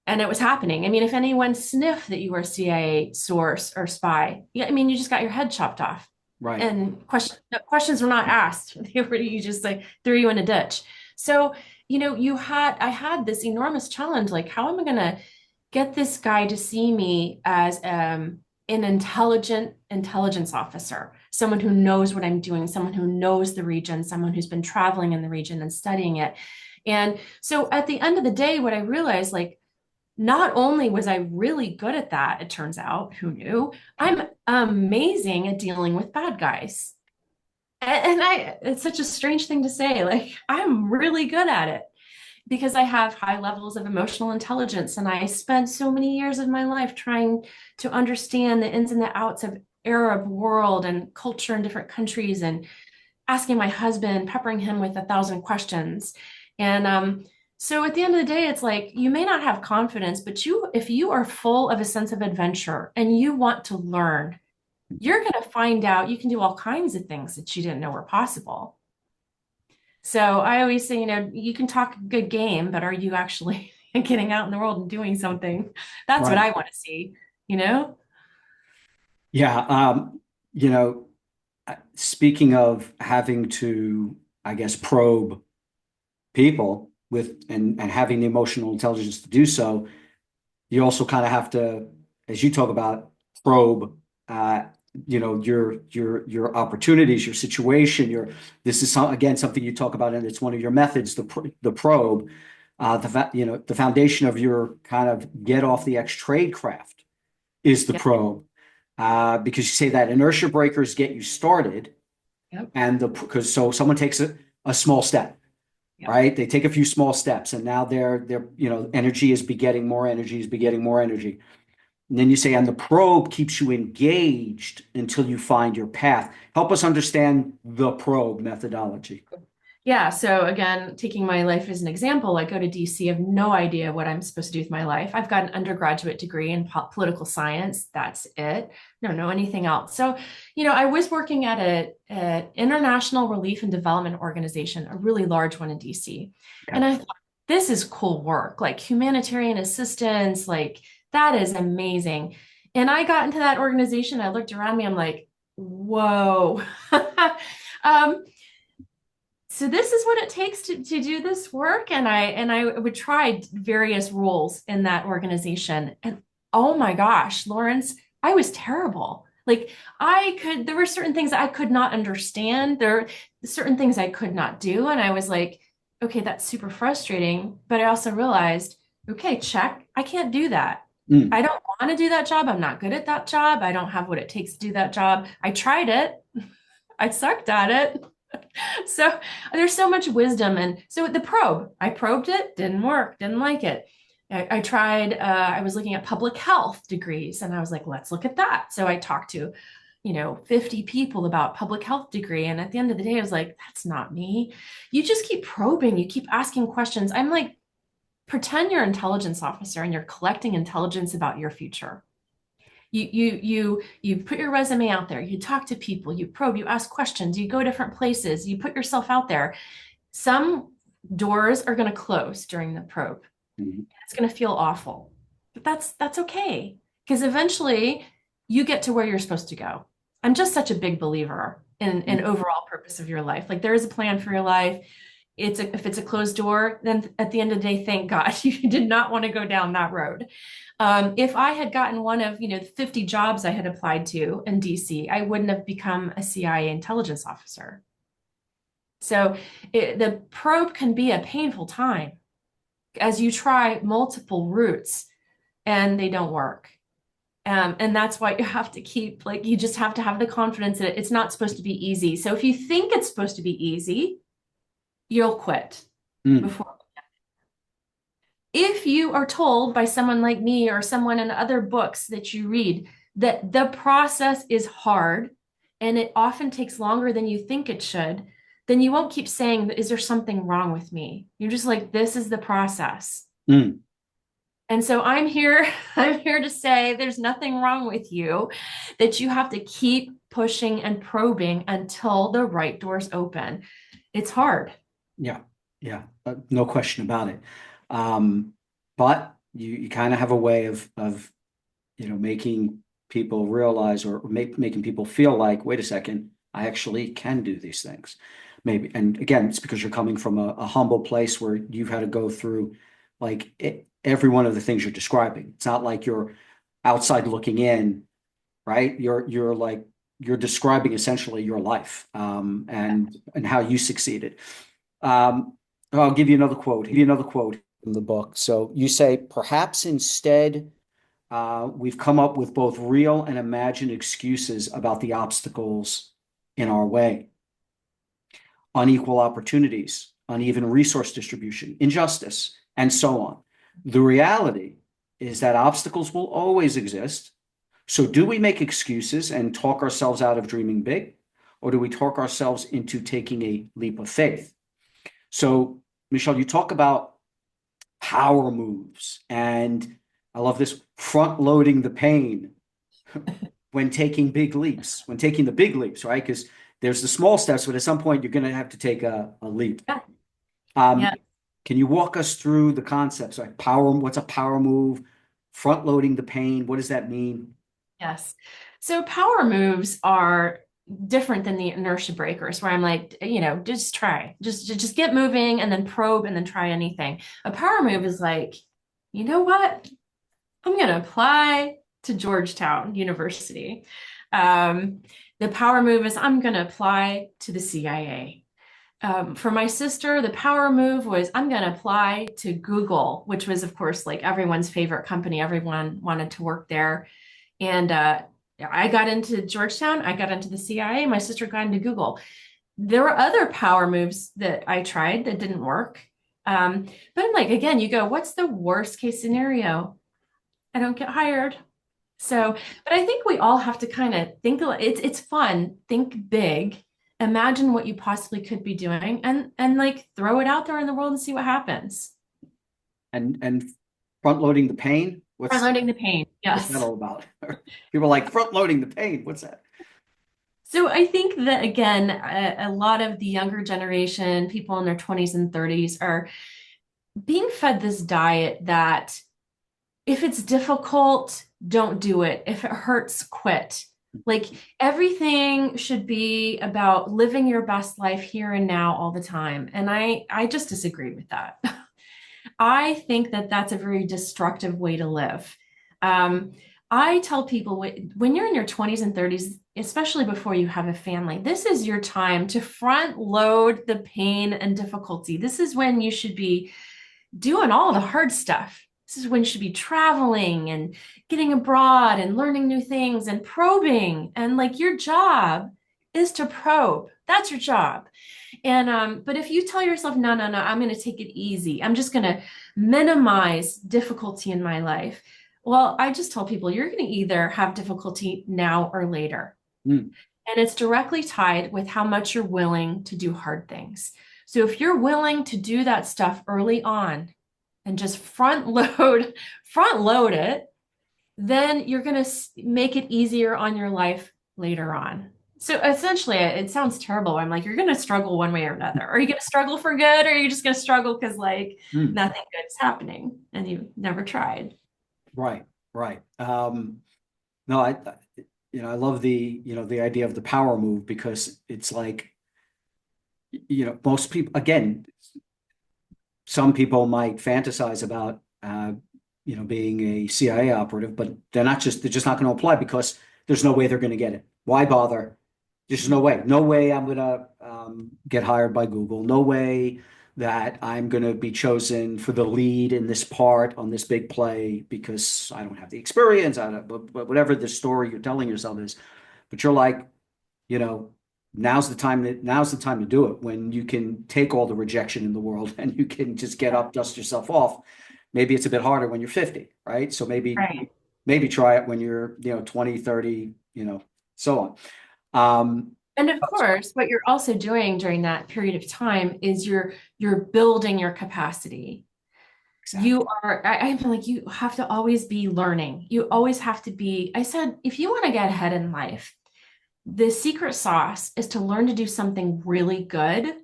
And it was happening. I mean, if anyone sniffed that you were a CIA source or spy, yeah, I mean, you just got your head chopped off. Right. And questions were not asked. You just like threw you in a ditch. So, I had this enormous challenge. Like, how am I going to get this guy to see me as an intelligent intelligence officer, someone who knows what I'm doing, someone who knows the region, someone who's been traveling in the region and studying it. And so at the end of the day, what I realized, like, not only was I really good at that, it turns out, who knew, I'm amazing at dealing with bad guys. It's such a strange thing to say. Like, I'm really good at it because I have high levels of emotional intelligence and I spent so many years of my life trying to understand the ins and the outs of Arab world and culture in different countries and asking my husband, peppering him with 1,000 questions. And so at the end of the day, it's like you may not have confidence, but if you are full of a sense of adventure and you want to learn, you're going to find out you can do all kinds of things that you didn't know were possible. So I always say, you can talk a good game, but are you actually getting out in the world and doing something? That's what Right. I want to see, you know? Yeah. You know, Speaking of having to, I guess, probe people with and having the emotional intelligence to do so, you also kind of have to, as you talk about, probe uh, your opportunities, your situation, this is again something you talk about, and it's one of your methods, the probe, the foundation of your kind of get off the X trade craft is the Yep. probe. Because you say that inertia breakers get you started, Yep. and because so someone takes a small step, Yep. right? They take a few small steps, and now their energy is begetting more energy, is begetting more energy. And then you say, and the probe keeps you engaged until you find your path. Help us understand the probe methodology. Yeah. So again, taking my life as an example, I go to DC, I have no idea what I'm supposed to do with my life. I've got an undergraduate degree in political science. That's it. Don't know anything else. So, I was working at an international relief and development organization, a really large one in DC. Yeah. And I thought, this is cool work, like humanitarian assistance, like that is amazing. And I got into that organization. I looked around me, I'm like, whoa. um, so this is what it takes to do this work. And I would try various roles in that organization. And oh my gosh, Lawrence, I was terrible. Like there were certain things I could not understand. There were certain things I could not do. And I was like, okay, that's super frustrating. But I also realized, okay, check, I can't do that. Mm, I don't want to do that job. I'm not good at that job. I don't have what it takes to do that job. I tried it. I sucked at it. So there's so much wisdom. And so the probe, I probed it, didn't work, didn't like it. I tried, I was looking at public health degrees and I was like, let's look at that. So I talked to, 50 people about public health degree. And at the end of the day, I was like, that's not me. You just keep probing, you keep asking questions. I'm like, pretend you're an intelligence officer and you're collecting intelligence about your future. You put your resume out there, you talk to people, you probe, you ask questions, you go different places, you put yourself out there. Some doors are going to close during the probe. mhm. It's going to feel awful, but that's okay, because eventually you get to where you're supposed to go. I'm just such a big believer in an overall purpose of your life. Like there is a plan for your life. If it's a closed door, then at the end of the day, thank God you did not want to go down that road. If I had gotten one of 50 jobs I had applied to in DC, I wouldn't have become a CIA intelligence officer. So the probe can be a painful time as you try multiple routes and they don't work. And that's why you have to keep, like, you just have to have the confidence that it's not supposed to be easy. So if you think it's supposed to be easy, you'll quit Mm, before. If you are told by someone like me or someone in other books that you read that the process is hard and it often takes longer than you think it should, then you won't keep saying, is there something wrong with me? You're just like, this is the process. mm. And so I'm here, I'm here to say there's nothing wrong with you, that you have to keep pushing and probing until the right doors open. It's hard. Yeah, yeah, no question about it. Um, but you kind of have a way of making people realize or making people feel like, wait a second, I actually can do these things. Maybe. And again, it's because you're coming from a humble place where you've had to go through like every one of the things you're describing. It's not like you're outside looking in, right? You're describing essentially your life, and how you succeeded. Um, I'll give you another quote. Give you another quote from the book. So you say, perhaps instead, we've come up with both real and imagined excuses about the obstacles in our way: unequal opportunities, uneven resource distribution, injustice, and so on. The reality is that obstacles will always exist. So, do we make excuses and talk ourselves out of dreaming big, or do we talk ourselves into taking a leap of faith? So, Michelle, you talk about power moves, and I love this: front loading the pain when taking big leaps, when taking the big leaps, right? Because there's the small steps, but at some point you're going to have to take a leap. Yeah. Um, Yeah. can you walk us through the concepts? Like power, what's a power move? Front loading the pain, what does that mean? Yes. So power moves are different than the inertia breakers, where I'm like, just try, just get moving and then probe and then try anything. A power move is like, you know what? I'm going to apply to Georgetown University. Um, the power move is I'm going to apply to the CIA. For my sister, the power move was I'm going to apply to Google, which was, of course, like everyone's favorite company. Everyone wanted to work there. And I got into Georgetown, I got into the CIA, my sister got into Google. There were other power moves that I tried that didn't work. But I'm like, again, you go, what's the worst case scenario? I don't get hired. So, but I think we all have to kind of think, it's fun, think big, imagine what you possibly could be doing and like throw it out there in the world and see what happens. And front loading the pain, Front loading the pain. what's that Yes. all about? People are like front loading the pain. What's that? So I think that again, a lot of the younger generation, people in their 20s and 30s, are being fed this diet that if it's difficult, don't do it. If it hurts, quit. Like everything should be about living your best life here and now all the time. And I just disagree with that. I think that that's a very destructive way to live. Um, I tell people when you're in your 20s and 30s, especially before you have a family, this is your time to front load the pain and difficulty. This is when you should be doing all the hard stuff This is when you should be traveling and getting abroad and learning new things and probing. And like your job is to probe. That's your job. And but if you tell yourself, no, no, no, I'm going to take it easy. I'm just going to minimize difficulty in my life. Well, I just tell people you're going to either have difficulty now or later. Mm. And it's directly tied with how much you're willing to do hard things. So if you're willing to do that stuff early on and just front load it, then you're going to make it easier on your life later on. So essentially, it sounds terrible. I'm like, you're going to struggle one way or another. Are you going to struggle for good, or are you just going to struggle because like Mm. nothing good is happening and you've never tried? Right, right. No, I love the idea of the power move because it's like, most people, again, some people might fantasize about, being a CIA operative, but they're just not going to apply because there's no way they're going to get it. Why bother? There's no way. No way I'm going to get hired by Google. No way that I'm going to be chosen for the lead in this part on this big play because I don't have the experience. I don't, but whatever the story you're telling yourself is, but you're like, you know, now's the time to do it when you can take all the rejection in the world and you can just get up, dust yourself off. Maybe it's a bit harder when you're 50, right? So Right. maybe try it when you're, 20, 30, so on. And of course, what you're also doing during that period of time is you're building your capacity. You Exactly. are, I feel like you have to always be learning. You always have to be, I said, if you want to get ahead in life, the secret sauce is to learn to do something really good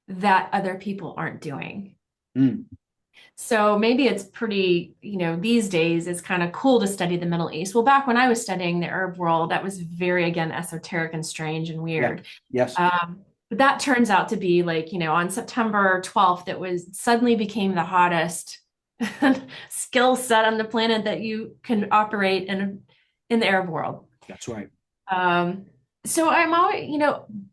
that other people aren't doing. Mm, So maybe it's pretty, these days it's kind of cool to study the Middle East. Well, back when I was studying the Arab world, that was very, again, esoteric and strange and yeah. weird. Yes. But that turns out to be like, on September 12th, it was suddenly became the hottest skill set on the planet that you can operate in the Arab world. That's right. Um, so I'm always,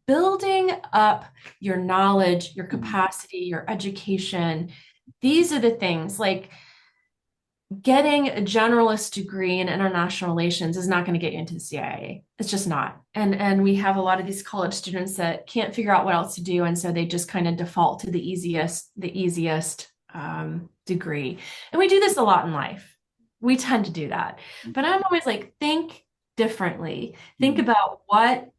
building up your knowledge, your Mm, capacity, your education. These are the things like getting a generalist degree in international relations is not going to get you into the CIA. It's just not. And we have a lot of these college students that can't figure out what else to do, and so they just kind of default to the easiest degree. And we do this a lot in life. We tend to do that. But I'm always like, think differently. Think mm, about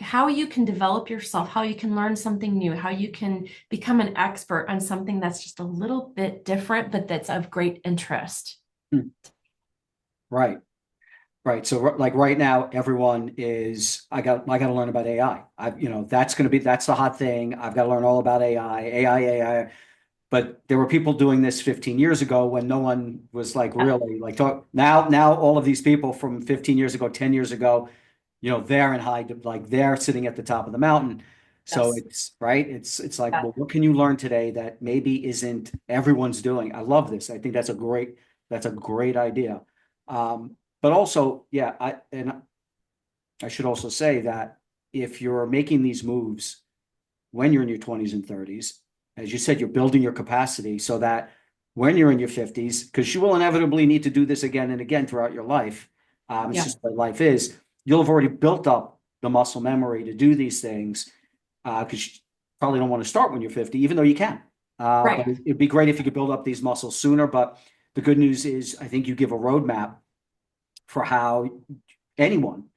how you can develop yourself, how you can learn something new, how you can become an expert on something that's just a little bit different, but that's of great interest. mm. Right. Right. So like right now, everyone is, I got to learn about AI. That's the hot thing. I've got to learn all about AI. But there were people doing this 15 years ago when no one was like Yeah. really like talk. Now all of these people from 15 years ago, 10 years ago, they're in like they're sitting at the top of the mountain. So Yes. it's right. It's like, Yeah. well, what can you learn today that maybe isn't everyone's doing? I love this. I think that's a great idea. But also, yeah, I should also say that if you're making these moves when you're in your 20s and 30s, as you said, you're building your capacity so that when you're in your 50s, because you will inevitably need to do this again and again throughout your life. It's Yeah. just what life is. You'll have already built up the muscle memory to do these things because you probably don't want to start when you're 50, even though you can. But Right. it'd be great if you could build up these muscles sooner. But the good news is, I think you give a roadmap for how anyone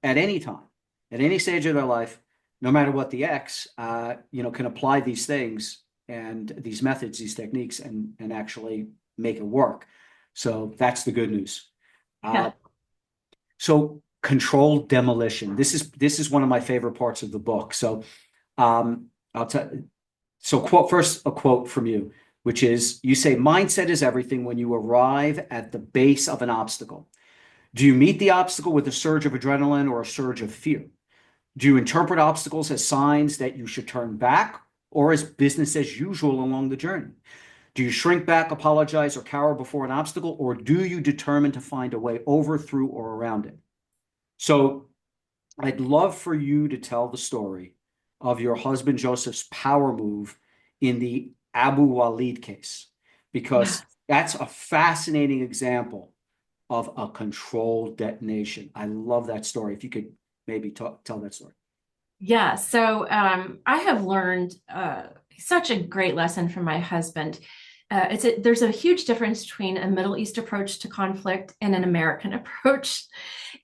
at any time, at any stage of their life, no matter what the X, can apply these things and these methods, these techniques, and actually make it work. So that's the good news. Uh, Yeah. so controlled demolition. This is one of my favorite parts of the book. So I'll tell. So a quote from you, which is you say mindset is everything when you arrive at the base of an obstacle. Do you meet the obstacle with a surge of adrenaline or a surge of fear? Do you interpret obstacles as signs that you should turn back or as business as usual along the journey? Do you shrink back, apologize, or cower before an obstacle, or do you determine to find a way over, through, or around it? So I'd love for you to tell the story of your husband Joseph's power move in the Abu Walid case, Yeah. because That's a fascinating example of a controlled detonation. I love that story. If you could maybe tell that story. Yeah, so I have learned such a great lesson from my husband. There's a huge difference between a Middle East approach to conflict and an American approach.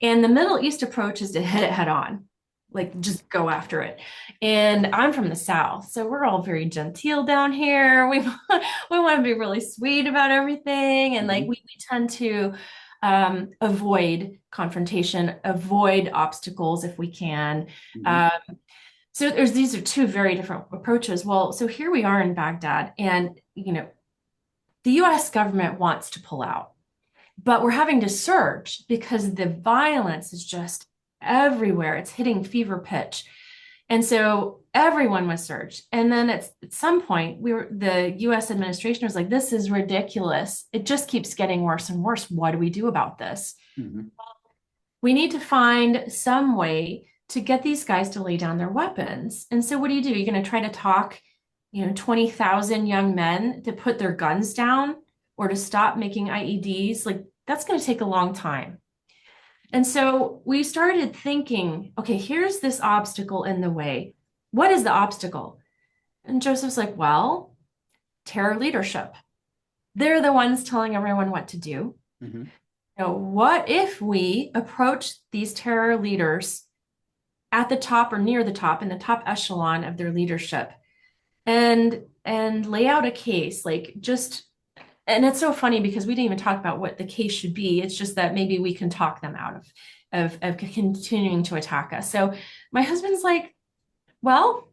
And the Middle East approach is to hit it head on, like just go after it. And I'm from the South, so we're all very genteel down here. We want to be really sweet about everything, and like Mhm, we tend to avoid confrontation, avoid obstacles if we can. mhm, Um, so these are two very different approaches. Well, so here we are in Baghdad, and the US government wants to pull out, but we're having to surge because the violence is just everywhere. It's hitting fever pitch. And so everyone was surged. And then at some point, the US administration was like, this is ridiculous. It just keeps getting worse and worse. What do we do about this? mhm. We need to find some way to get these guys to lay down their weapons. And so what do? You're going to try to talk, 20,000 young men to put their guns down or to stop making IEDs? Like that's going to take a long time. And so we started thinking, okay, here's this obstacle in the way. What is the obstacle? And Joseph's like, well, terror leadership. They're the ones telling everyone what to do. Mhm. What if we approach these terror leaders at the top or near the top in the top echelon of their leadership and lay out a case like just and it's so funny because we didn't even talk about what the case should be. It's just that maybe we can talk them out of continuing to attack us. So my husband's like, well,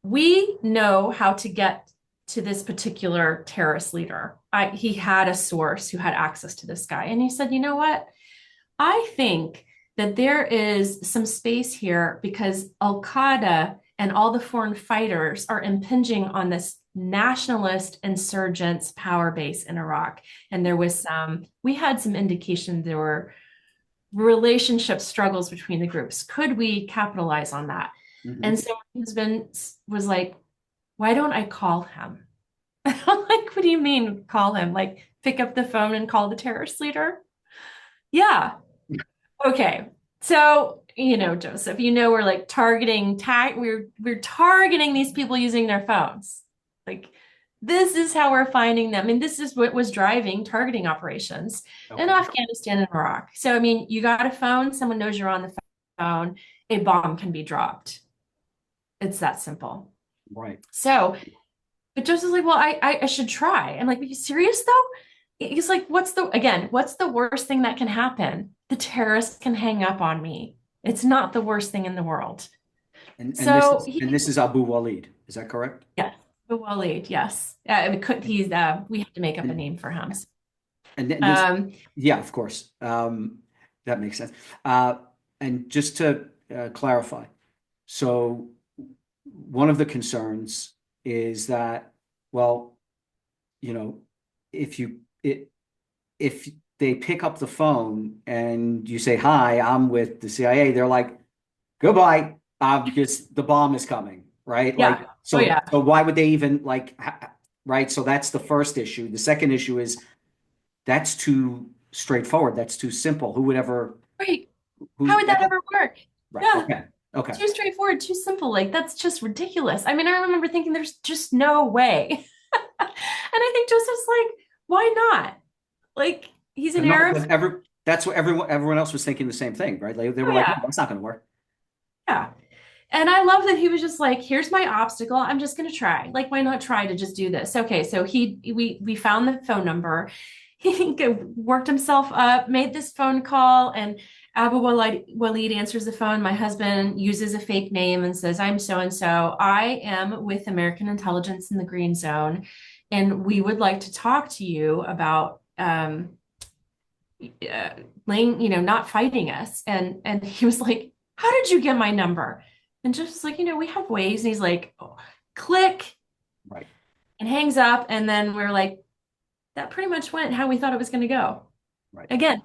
we know how to get to this particular terrorist leader. He had a source who had access to this guy. And he said, you know what? I think that there is some space here because Al Qaeda and all the foreign fighters are impinging on this nationalist insurgents power base in Iraq. And we had some indication there were relationship struggles between the groups. Could we capitalize on that? Mhm. And so my husband was like, why don't I call him? I'm like, what do you mean call him? Like pick up the phone and call the terrorist leader? Yeah. Okay. So, Joseph, we're like we're targeting these people using their phones. Like this is how we're finding them. And this is what was driving targeting operations in Okay. Afghanistan and Iraq. So, I mean, you got a phone, someone knows you're on the phone, a bomb can be dropped. It's that simple. Right. So, but Joseph's like, well, I should try. I'm like, are you serious though? He's like, what's the worst thing that can happen? The terrorists can hang up on me. It's not the worst thing in the world. And this So is he, and this is Abu Walid. Is that correct? yes, the Waleed, yes. We have to make up a And name for him. and this, Um, yeah, of course. That makes sense. And just to clarify, so one of the concerns is that, well, you know, if you it if they pick up the phone and you say, "Hi, I'm with the CIA," they're like, "Goodbye," because the bomb is coming, right? yeah. Like, Oh so yeah. so why would they even like, right? So that's the first issue. The second issue is that's too straightforward. That's too simple. Who would ever Right. How who's would that ever work? right? Yeah. Okay, okay. Too straightforward, too simple. Like that's just ridiculous. I mean, I remember thinking there's just no way. And I think Joseph's like, why not? Like he's an And no, Arab. but that's what everyone else was thinking the same thing, right? They Oh were like, "No, yeah. that's not going to work." Yeah. And I love that he was just like, here's my obstacle. I'm just going to try. Like, why not try to just do this? Okay. So we found the phone number. He worked himself up, made this phone call, and Walid answers the phone. My husband uses a fake name and says, I'm so and so. I am with American intelligence in the Green Zone, and we would like to talk to you about uh, not fighting us. And he was like, how did you get my number? And just like, we have ways. And he's like, oh, click Right, and hangs up. And then we're like, that pretty much went how we thought it was going to go. right. Again,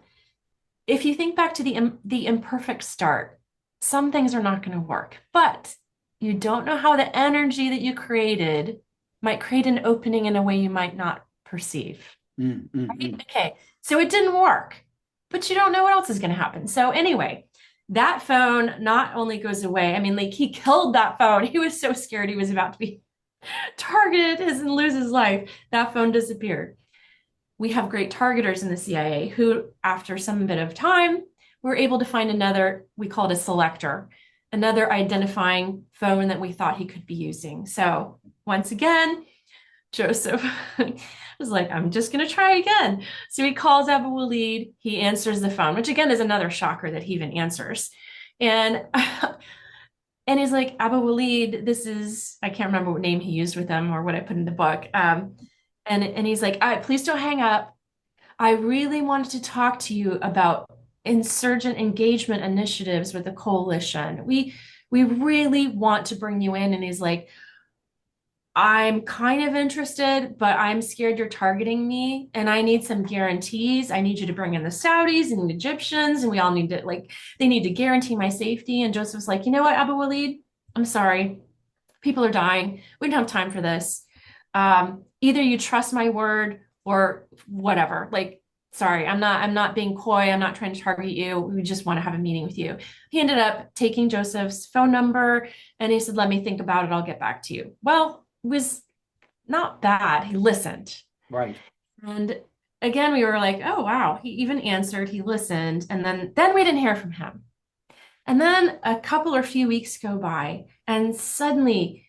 if you think back to the imperfect start, some things are not going to work, but you don't know how the energy that you created might create an opening in a way you might not perceive. mm. Okay, so it didn't work, but you don't know what else is going to happen. So anyway, that phone not only goes away, I mean, like he killed that phone. He was so scared he was about to be targeted and lose his life. That phone disappeared. We have great targeters in the CIA who, after some bit of time, were able to find another, we call it a selector, another identifying phone that we thought he could be using. So once again, Joseph was like, I'm just going to try again. So he calls Abu Walid. He answers the phone, which again is another shocker that he even answers. And and he's like, Abu Walid, this is, I can't remember what name he used with him or what I put in the book. And he's like, all right, please don't hang up. I really wanted to talk to you about insurgent engagement initiatives with the coalition. We really want to bring you in. And he's like, I'm kind of interested, but I'm scared you're targeting me and I need some guarantees. I need you to bring in the Saudis and the Egyptians, and we all need to, like, they need to guarantee my safety. And Joseph's like, you know what, Abu Walid, I'm sorry. People are dying. We don't have time for this. Either you trust my word or whatever. Like, sorry, I'm not being coy. I'm not trying to target you. We just want to have a meeting with you. He ended up taking Joseph's phone number and he said, let me think about it. I'll get back to you. Well, was not bad. He listened. Right. And again, we were like, oh, wow. He even answered, he listened. And then we didn't hear from him. And then a couple or few weeks go by, and suddenly,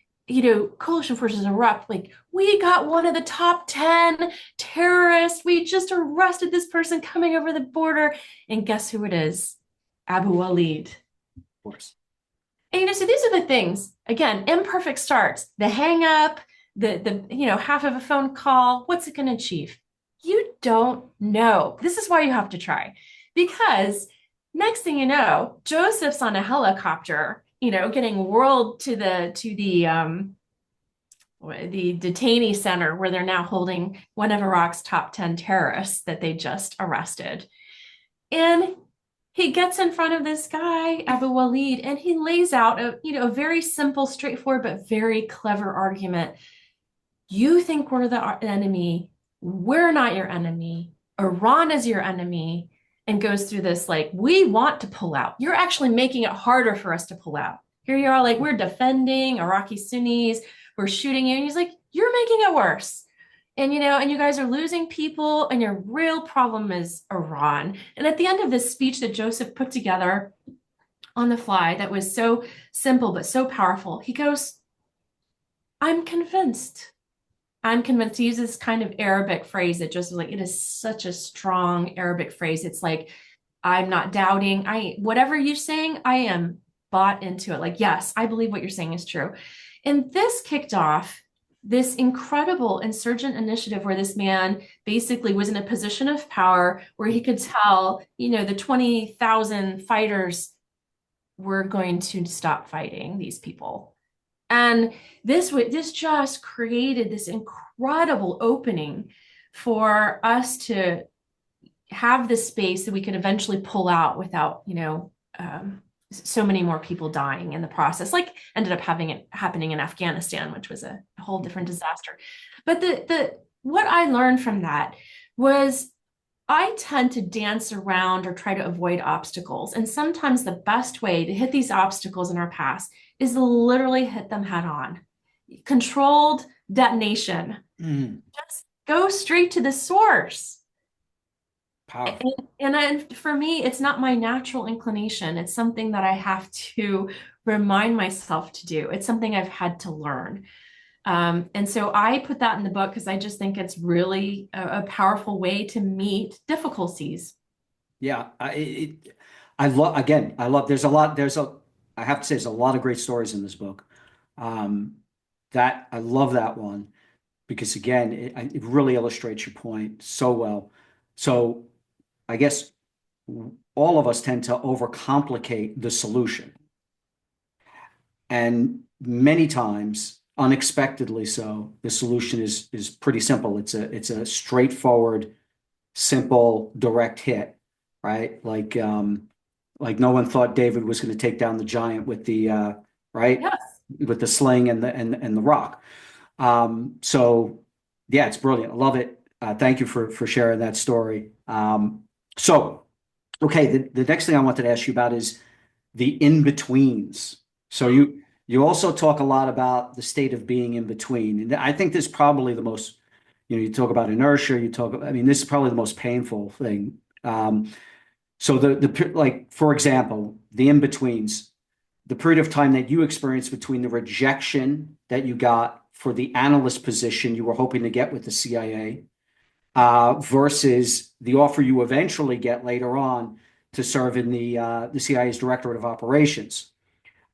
coalition forces erupt. Like, we got one of the top 10 terrorists. We just arrested this person coming over the border. And guess who it is? Abu Walid. Of course. And so these are the things, again, imperfect starts, the hang up, the half of a phone call. What's it going to achieve? You don't know. This is why you have to try. Because next thing you know, Joseph's on a helicopter, getting whirled to the detainee center where they're now holding one of Iraq's top 10 terrorists that they just arrested. And he gets in front of this guy, Abu Walid, and he lays out a very simple, straightforward, but very clever argument. You think we're the enemy. We're not your enemy. Iran is your enemy. And goes through this, like, we want to pull out. You're actually making it harder for us to pull out. Here you are, like, we're defending Iraqi Sunnis. We're shooting you. And he's like, you're making it worse. And, and you guys are losing people, and your real problem is Iran. And at the end of this speech that Joseph put together on the fly, that was so simple but so powerful, he goes, I'm convinced. I'm convinced. He uses this kind of Arabic phrase that Joseph was like, it is such a strong Arabic phrase. It's like, I'm not doubting. Whatever you're saying, I am bought into it. Like, yes, I believe what you're saying is true. And this kicked off this incredible insurgent initiative where this man basically was in a position of power where he could tell, the 20,000 fighters were going to stop fighting these people. And this just created this incredible opening for us to have this space that we could eventually pull out without, so many more people dying in the process, like ended up having it happening in Afghanistan, which was a whole different disaster. But what I learned from that was I tend to dance around or try to avoid obstacles. And sometimes the best way to hit these obstacles in our past is to literally hit them head on. Controlled detonation. Just go straight to the source. Powerful. And for me, it's not my natural inclination. It's something that I have to remind myself to do. It's something I've had to learn. And so I put that in the book because I just think it's really a powerful way to meet difficulties. Yeah. I love, I have to say, there's a lot of great stories in this book. I love that one because again, it really illustrates your point so well. So I guess all of us tend to overcomplicate the solution. And many times, unexpectedly so, the solution is pretty simple. It's a straightforward, simple, direct hit, right? Like no one thought David was going to take down the giant with the right? Yes. With the sling and the rock. So yeah, it's brilliant. I love it. Thank you for sharing that story. So, okay, the next thing I wanted to ask you about is the in-betweens. So you also talk a lot about the state of being in between, and I think this is probably the most, you talk about inertia, I mean, this is probably the most painful thing. So like for example, the in-betweens, the period of time that you experienced between the rejection that you got for the analyst position you were hoping to get with the CIA, versus the offer you eventually get later on to serve in the CIA's Directorate of Operations,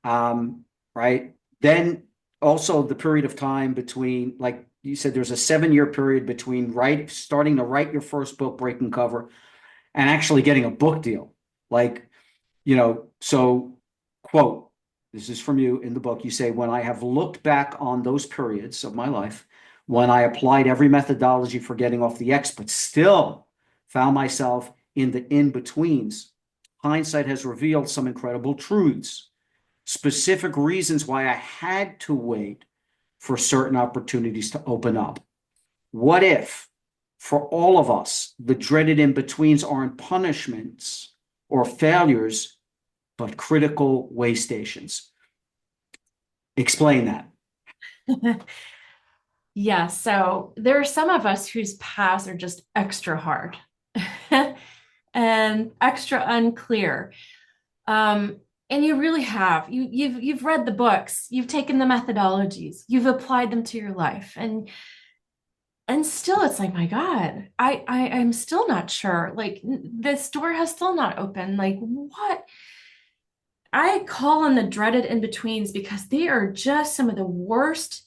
right? Then also the period of time between, like you said, there's a 7 year period between starting to write your first book, Breaking Cover, and actually getting a book deal. Like, so quote, this is from you in the book. You say, when I have looked back on those periods of my life, when I applied every methodology for getting off the X, but still found myself in the in-betweens, hindsight has revealed some incredible truths, specific reasons why I had to wait for certain opportunities to open up. What if, for all of us, the dreaded in-betweens aren't punishments or failures, but critical way stations? Explain that. Yeah, so there are some of us whose paths are just extra hard and extra unclear. And you really have. You've read the books, you've taken the methodologies, you've applied them to your life, and still it's like, my God, I'm still not sure. Like this door has still not opened. Like what? I call on the dreaded in-betweens because they are just some of the worst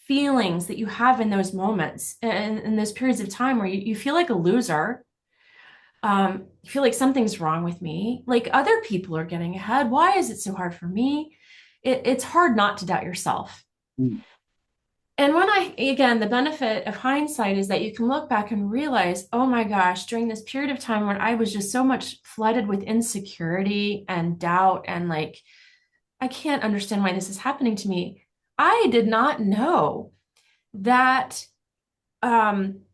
feelings that you have in those moments and in those periods of time where you feel like a loser. You feel like something's wrong with me, like other people are getting ahead. Why is it so hard for me? It's hard not to doubt yourself. Mm. And again, the benefit of hindsight is that you can look back and realize, oh my gosh, during this period of time when I was just so much flooded with insecurity and doubt and like, I can't understand why this is happening to me. I did not know that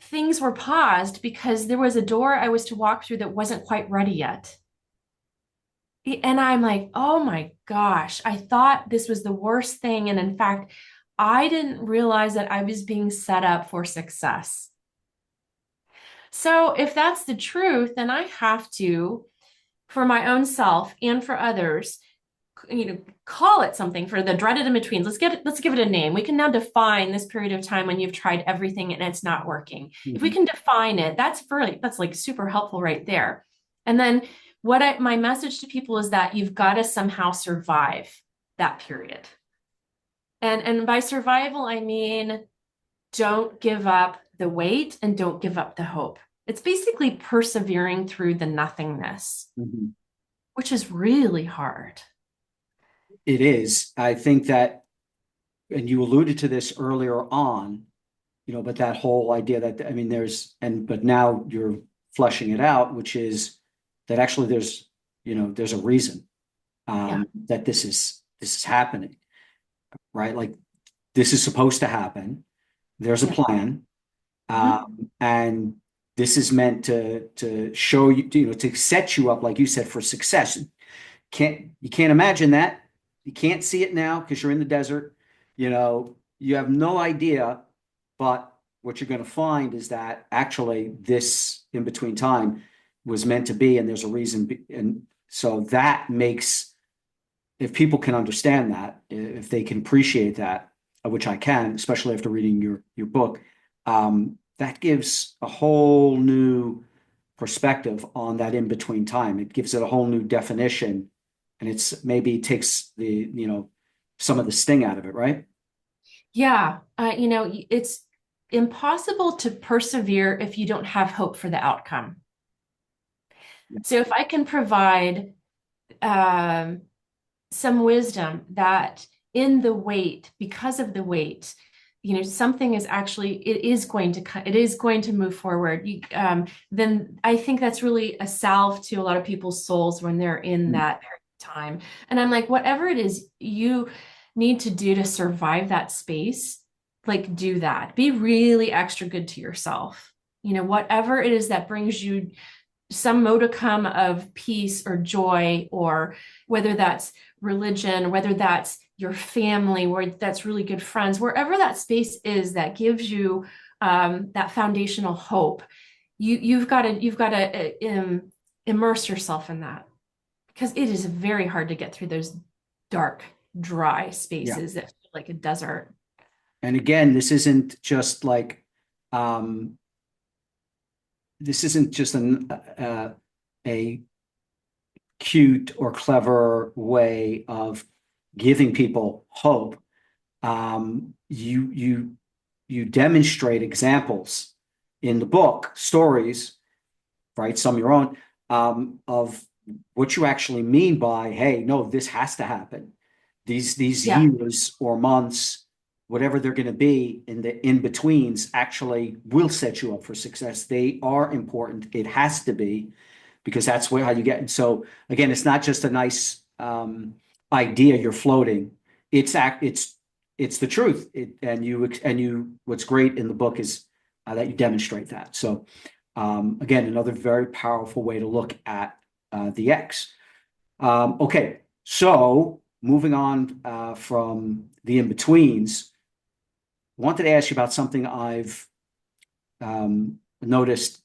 things were paused because there was a door I was to walk through that wasn't quite ready yet. And I'm like, oh my gosh, I thought this was the worst thing. And in fact, I didn't realize that I was being set up for success. So if that's the truth, then I have to, for my own self and for others, call it something for the dreaded in-betweens. Let's give it a name. We can now define this period of time when you've tried everything and it's not working. If we Mhm. can define it, that's like super helpful right there. And then my message to people is that you've got to somehow survive that period. And by survival, I mean don't give up the wait and don't give up the hope. It's basically persevering through the nothingness, Mhm. which is really hard. It is. I think that, and you alluded to this earlier on, but that whole idea that, I mean, but now you're fleshing it out, which is that actually there's a reason, Yeah. that this is happening, right? Like this is supposed to happen. There's a Yeah. plan, Mhm. and this is meant to show you, to set you up, like you said, for success. You can't imagine that. You can't see it now because you're in the desert. You have no idea, but what you're going to find is that actually this in between time was meant to be, and there's a reason. And so that makes, if people can understand that, if they can appreciate that, which I can, especially after reading your book, that gives a whole new perspective on that in between time. It gives it a whole new definition, and it's maybe takes some of the sting out of it, right? Yeah. It's impossible to persevere if you don't have hope for the outcome. So if I can provide um, some wisdom that in the wait, because of the wait, something is actually, it is going to move forward. Then I think that's really a salve to a lot of people's souls when they're in Mm. that period of time. And I'm like, whatever it is you need to do to survive that space, like do that. Be really extra good to yourself. whatever it is that brings you some modicum of peace or joy, or whether that's religion, whether that's your family, where that's really good friends, wherever that space is that gives you that foundational hope, you've got to immerse yourself in that, because it is very hard to get through those dark, dry Yeah. spaces that feel like a desert. And again, um, this isn't just a cute or clever way of giving people hope. You demonstrate examples in the book, stories, right? Some of your own, of what you actually mean by, hey, no, this has to happen. These Yeah. years or months, whatever they're going to be in the in-betweens, actually will set you up for success. They are important. It has to be, because that's how you get. And so again, it's not just a nice idea you're floating. It's the truth. What's great in the book is that you demonstrate that. So again, another very powerful way to look at the X. Okay, so moving on from the in-betweens, wanted to ask you about something I've noticed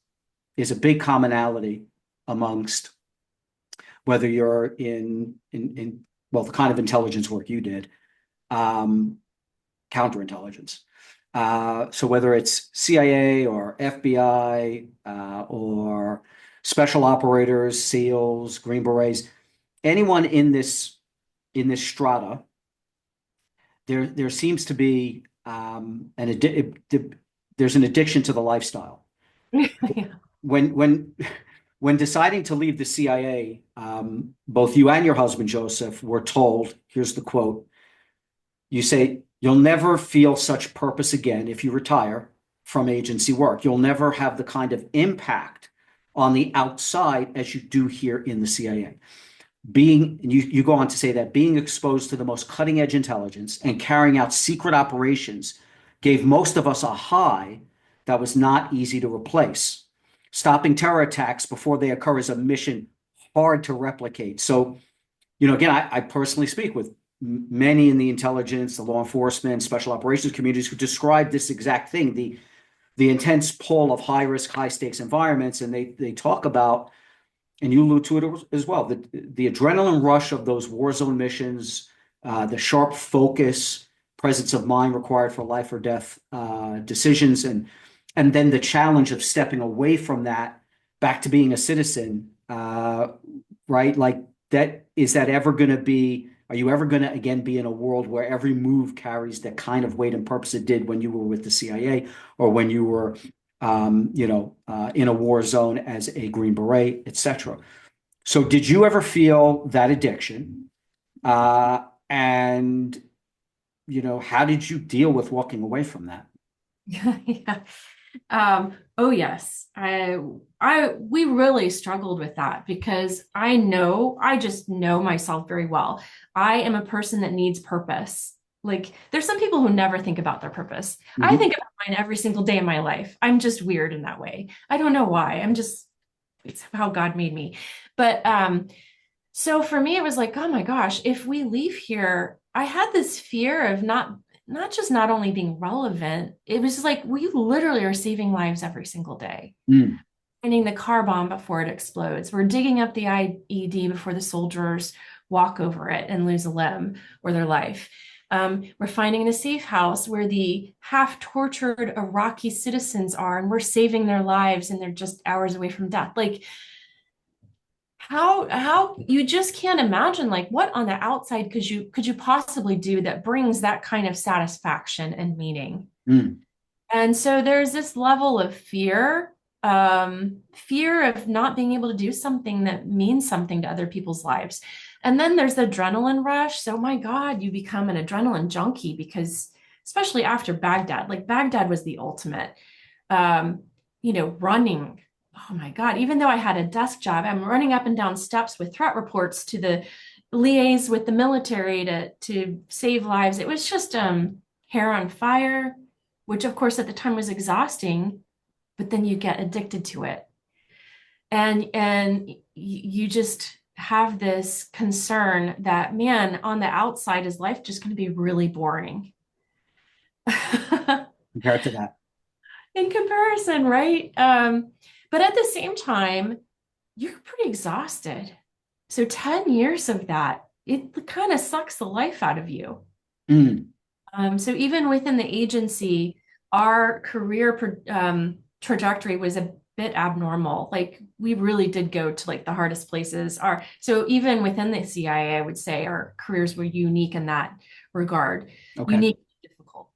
is a big commonality amongst, whether you're in well, the kind of intelligence work you did, counterintelligence. So whether it's CIA or FBI or special operators, SEALs, Green Berets, anyone in this strata, there seems to be there's an addiction to the lifestyle. Yeah. When when deciding to leave the CIA, both you and your husband Joseph were told, here's the quote, you say, you'll never feel such purpose again if you retire from agency work. You'll never have the kind of impact on the outside as you do here in the CIA. You go on to say that being exposed to the most cutting edge intelligence and carrying out secret operations gave most of us a high that was not easy to replace. Stopping terror attacks before they occur is a mission hard to replicate. So, again, I personally speak with many in the intelligence, the law enforcement, special operations communities who describe this exact thing, the intense pull of high risk, high stakes environments. And they talk about, and you allude to it as well, the adrenaline rush of those war zone missions, the sharp focus, presence of mind required for life or death decisions, and then the challenge of stepping away from that back to being a citizen, right? Like that, is that ever going to be, are you ever going to again be in a world where every move carries that kind of weight and purpose it did when you were with the CIA, or when you were in a war zone as a Green Beret, etc. So did you ever feel that addiction? And, how did you deal with walking away from that? Yeah. Oh yes. We really struggled with that, because I just know myself very well. I am a person that needs purpose. Like, there's some people who never think about their purpose. I Mhm. think about mine every single day of my life. I'm just weird in that way. I don't know why. It's how God made me. But so for me, it was like, oh my gosh, if we leave here, I had this fear of not only being relevant, it was just like we literally are saving lives every single day. Mm. Finding the car bomb before it explodes. We're digging up the IED before the soldiers walk over it and lose a limb or their life. We're finding the safe house where the half tortured Iraqi citizens are, and we're saving their lives, and they're just hours away from death. Like, how you just can't imagine, like, what on the outside could you possibly do that brings that kind of satisfaction and meaning. Mm. And so there's this level of fear of not being able to do something that means something to other people's lives. And then there's the adrenaline rush. So my God, you become an adrenaline junkie, because especially after Baghdad, like Baghdad was the ultimate. Um, running. Oh my God, even though I had a desk job, I'm running up and down steps with threat reports to the liaise with the military to save lives. It was just hair on fire, which of course at the time was exhausting. but then you get addicted to it. And you just have this concern that, man, on the outside, is life just going to be really boring? compared to that. In comparison, right? But at the same time, you're pretty exhausted. So 10 years of that, it kind of sucks the life out of you. Mm, So even within the agency, our trajectory was a bit abnormal. Like we really did go to like the hardest places. So even within the CIA, I would say our careers were unique in that regard, okay. unique, difficult.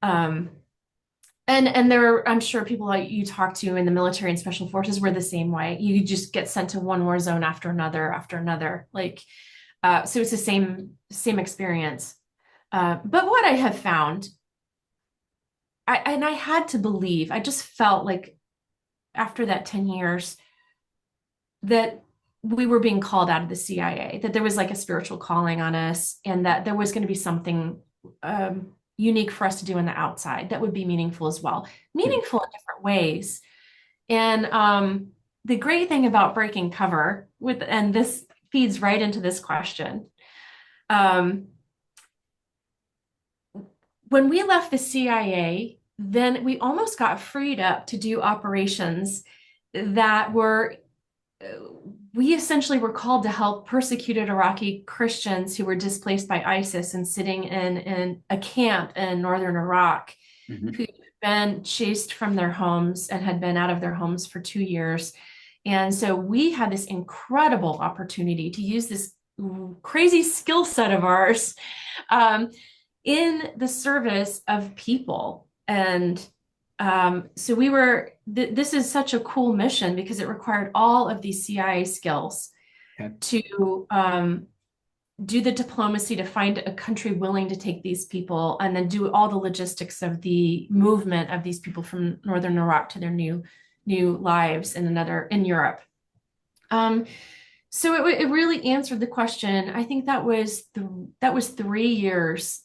Um, and there are, I'm sure people like you talk to in the military and special forces were the same way. You just get sent to one war zone after another. Like, so it's the same experience. But what I have found, I had to believe, I just felt like after that 10 years that we were being called out of the CIA, that there was like a spiritual calling on us, and that there was going to be something unique for us to do on the outside that would be meaningful as well, Yeah. meaningful in different ways. And the great thing about breaking cover with, and this feeds right into this question. Um, when we left the CIA, then we almost got freed up to do operations that were, we essentially were called to help persecuted Iraqi Christians who were displaced by ISIS and sitting in a camp in northern Iraq, Mhm. who had been chased from their homes and had been out of their homes for 2 years. And so we had this incredible opportunity to use this crazy skill set of ours um, in the service of people. And so we were, this is such a cool mission because it required all of these CIA skills Okay. to do the diplomacy to find a country willing to take these people, and then do all the logistics of the movement of these people from northern Iraq to their new lives in Europe. So it really answered the question. I think that was 3 years.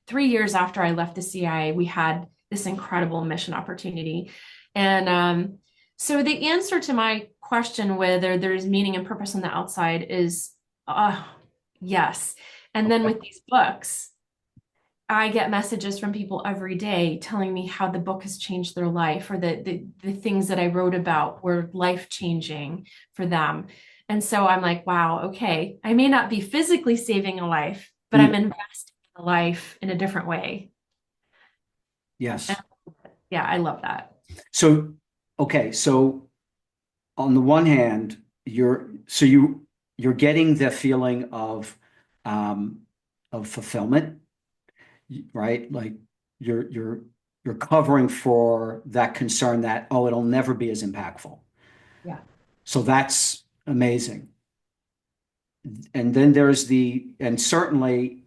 3 years after I left the CIA, we had this incredible mission opportunity. And so the answer to my question whether there's meaning and purpose on the outside is yes. And then Okay. with these books, I get messages from people every day telling me how the book has changed their life, or the things that I wrote about were life changing for them. And so I'm like, wow, okay, I may not be physically saving a life, but Mm, I'm investing in a life in a different way. And yes. yeah, I love that. So, okay. So on the one hand, you're getting the feeling um, of fulfillment, right? Like you're you're you're covering for that concern that, oh, it'll never be as impactful. Yeah. So that's amazing. And then and certainly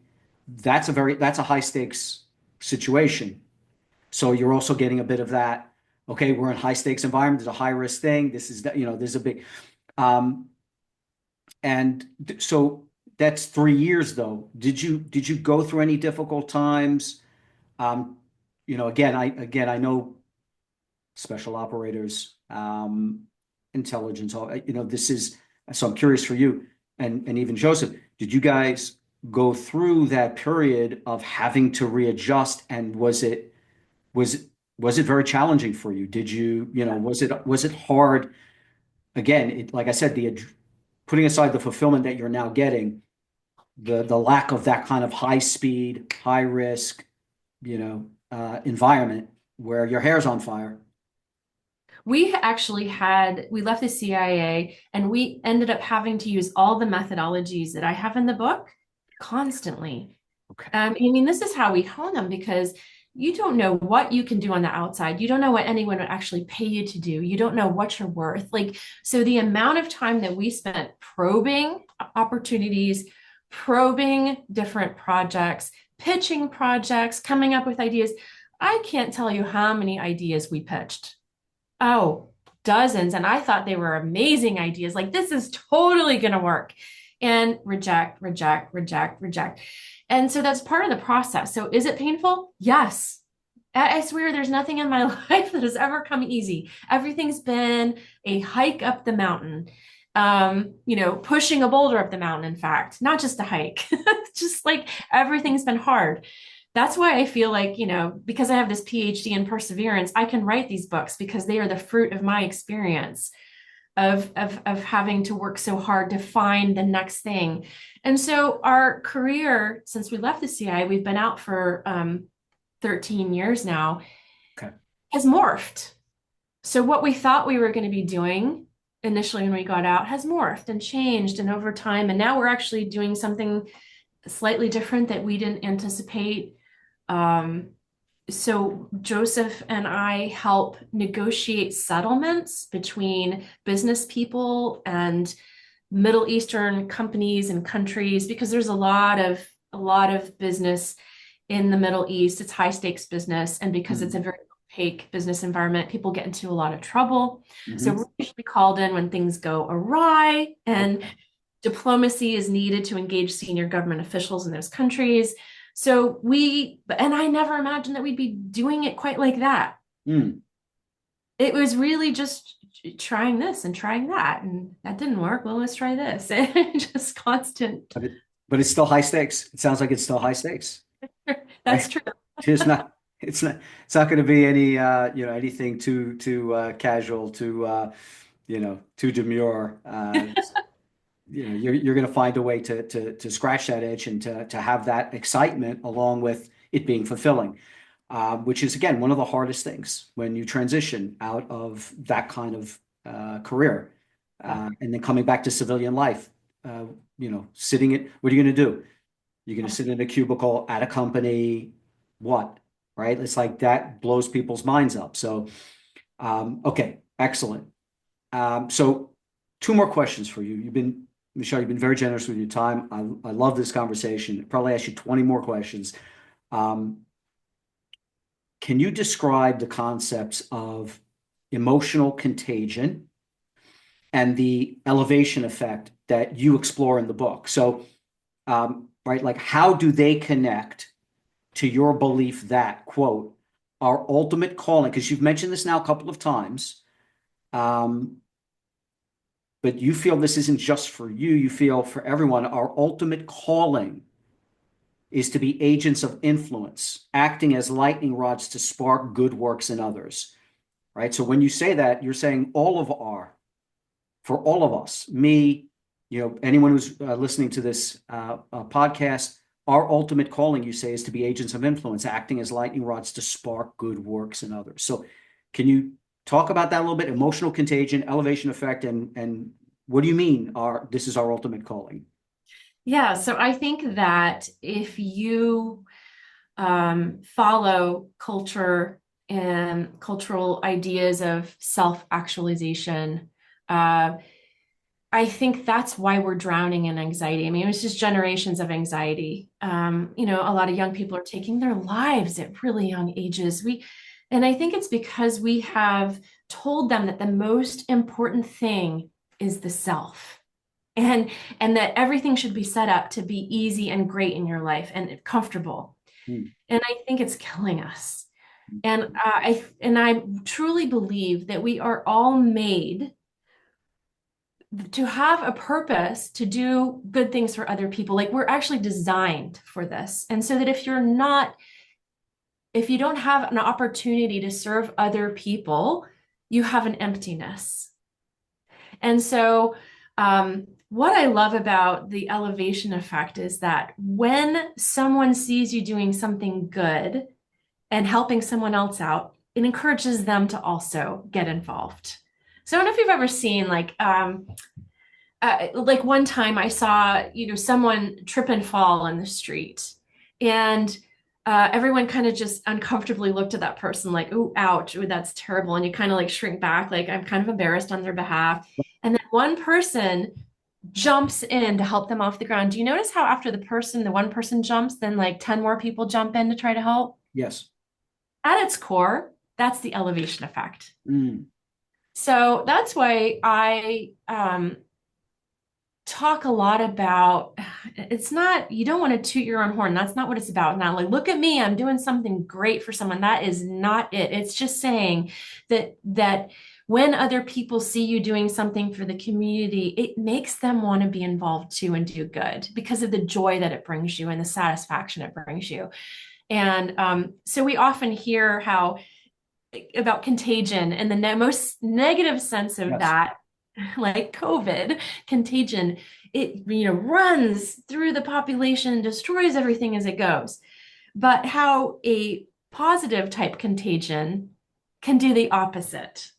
that's a high stakes situation. So you're also getting a bit of that. Okay, we're in high stakes environment. There's a high risk thing. This is, there's a big, um, so that's 3 years though. Did you go through any difficult times? Um, again, I know special operators, intelligence, this is, so I'm curious for you and even Joseph, did you guys go through that period of having to readjust, and was was it very challenging for you? Did was it hard? Again, like I said, putting aside the fulfillment that you're now getting, the lack of that kind of high speed, high risk, environment where your hair's on fire. We left the CIA and we ended up having to use all the methodologies that I have in the book constantly. Okay. I mean, this is how we hone them, because you don't know what you can do on the outside. You don't know what anyone would actually pay you to do. You don't know what you're worth. Like, so the amount of time that we spent probing opportunities, probing different projects, pitching projects, coming up with ideas. I can't tell you how many ideas we pitched. Oh, dozens. And I thought they were amazing ideas. Like, this is totally going to work. And reject, reject, reject, reject. And so that's part of the process. So is it painful? Yes. I swear there's nothing in my life that has ever come easy. Everything's been a hike up the mountain. Pushing a boulder up the mountain, in fact, not just a hike. Just like everything's been hard. That's why I feel like, because I have this PhD in perseverance, I can write these books because they are the fruit of my experience of having to work so hard to find the next thing. And so our career, since we left the CIA, we've been out for 13 years now, Okay. has morphed. So what we thought we were going to be doing initially when we got out has morphed and changed and over time. And now we're actually doing something slightly different that we didn't anticipate. So Joseph and I help negotiate settlements between business people and Middle Eastern companies and countries because there's a lot of business in the Middle East. It's high stakes business, and because it's a very opaque business environment, people get into a lot of trouble. So Mm-hmm. we're usually called in when things go awry, and diplomacy is needed to engage senior government officials in those countries. And I never imagined that we'd be doing it quite like that. Mm. It was really just trying this and trying that, and that didn't work. Well, let's try this. And just constant. But it's still high stakes. It sounds like it's still high stakes, That's right? true. It's not. It's not going to be any anything too casual, too demure. You're going to find a way to scratch that itch and to have that excitement along with it being fulfilling, which is again one of the hardest things when you transition out of that kind of career, Yeah. and then coming back to civilian life. Sitting at what are you going to do? You're going to sit in a cubicle at a company, what? Right? It's like that blows people's minds up. So, okay, excellent. So two more questions for you. Michele, you've been very generous with your time. I love this conversation. Probably ask you 20 more questions. Um, can you describe the concepts of emotional contagion and the elevation effect that you explore in the book? So, right, like how do they connect to your belief that, quote, our ultimate calling, because you've mentioned this now a couple of times, um, but you feel this isn't just for you, you feel for everyone, our ultimate calling is to be agents of influence, acting as lightning rods to spark good works in others, right? So when you say that, you're saying for all of us, me, anyone who's listening to this podcast, our ultimate calling, you say, is to be agents of influence, acting as lightning rods to spark good works in others. So can you talk about that a little bit? Emotional contagion, elevation effect, and what do you mean this is our ultimate calling? Yeah, so I think that if you follow culture and cultural ideas of self-actualization, I think that's why we're drowning in anxiety. I mean, it's just generations of anxiety. A lot of young people are taking their lives at really young ages. And I think it's because we have told them that the most important thing is the self, and and that everything should be set up to be easy and great in your life and comfortable. Hmm. And I think it's killing us. And I truly believe that we are all made to have a purpose to do good things for other people. Like we're actually designed for this. And so that if you don't have an opportunity to serve other people, you have an emptiness. And so what I love about the elevation effect is that when someone sees you doing something good and helping someone else out, it encourages them to also get involved. So I don't know if you've ever seen like one time I saw, someone trip and fall in the street, and everyone kind of just uncomfortably looked at that person like, "Oh, ouch, ooh, that's terrible," and you kind of like shrink back, like I'm kind of embarrassed on their behalf. And then one person jumps in to help them off the ground. Do you notice how after the one person jumps, then like 10 more people jump in to try to help? Yes. At its core, that's the elevation effect. Mm. So that's why I talk a lot about it's not, you don't want to toot your own horn. That's not what it's about. Not like, look at me, I'm doing something great for someone. That is not it. It's just saying that when other people see you doing something for the community, it makes them want to be involved too and do good because of the joy that it brings you and the satisfaction it brings you. And so we often hear how about contagion and the most negative sense of Yes. that, like COVID, contagion, it runs through the population, destroys everything as it goes. But how a positive type contagion can do the opposite.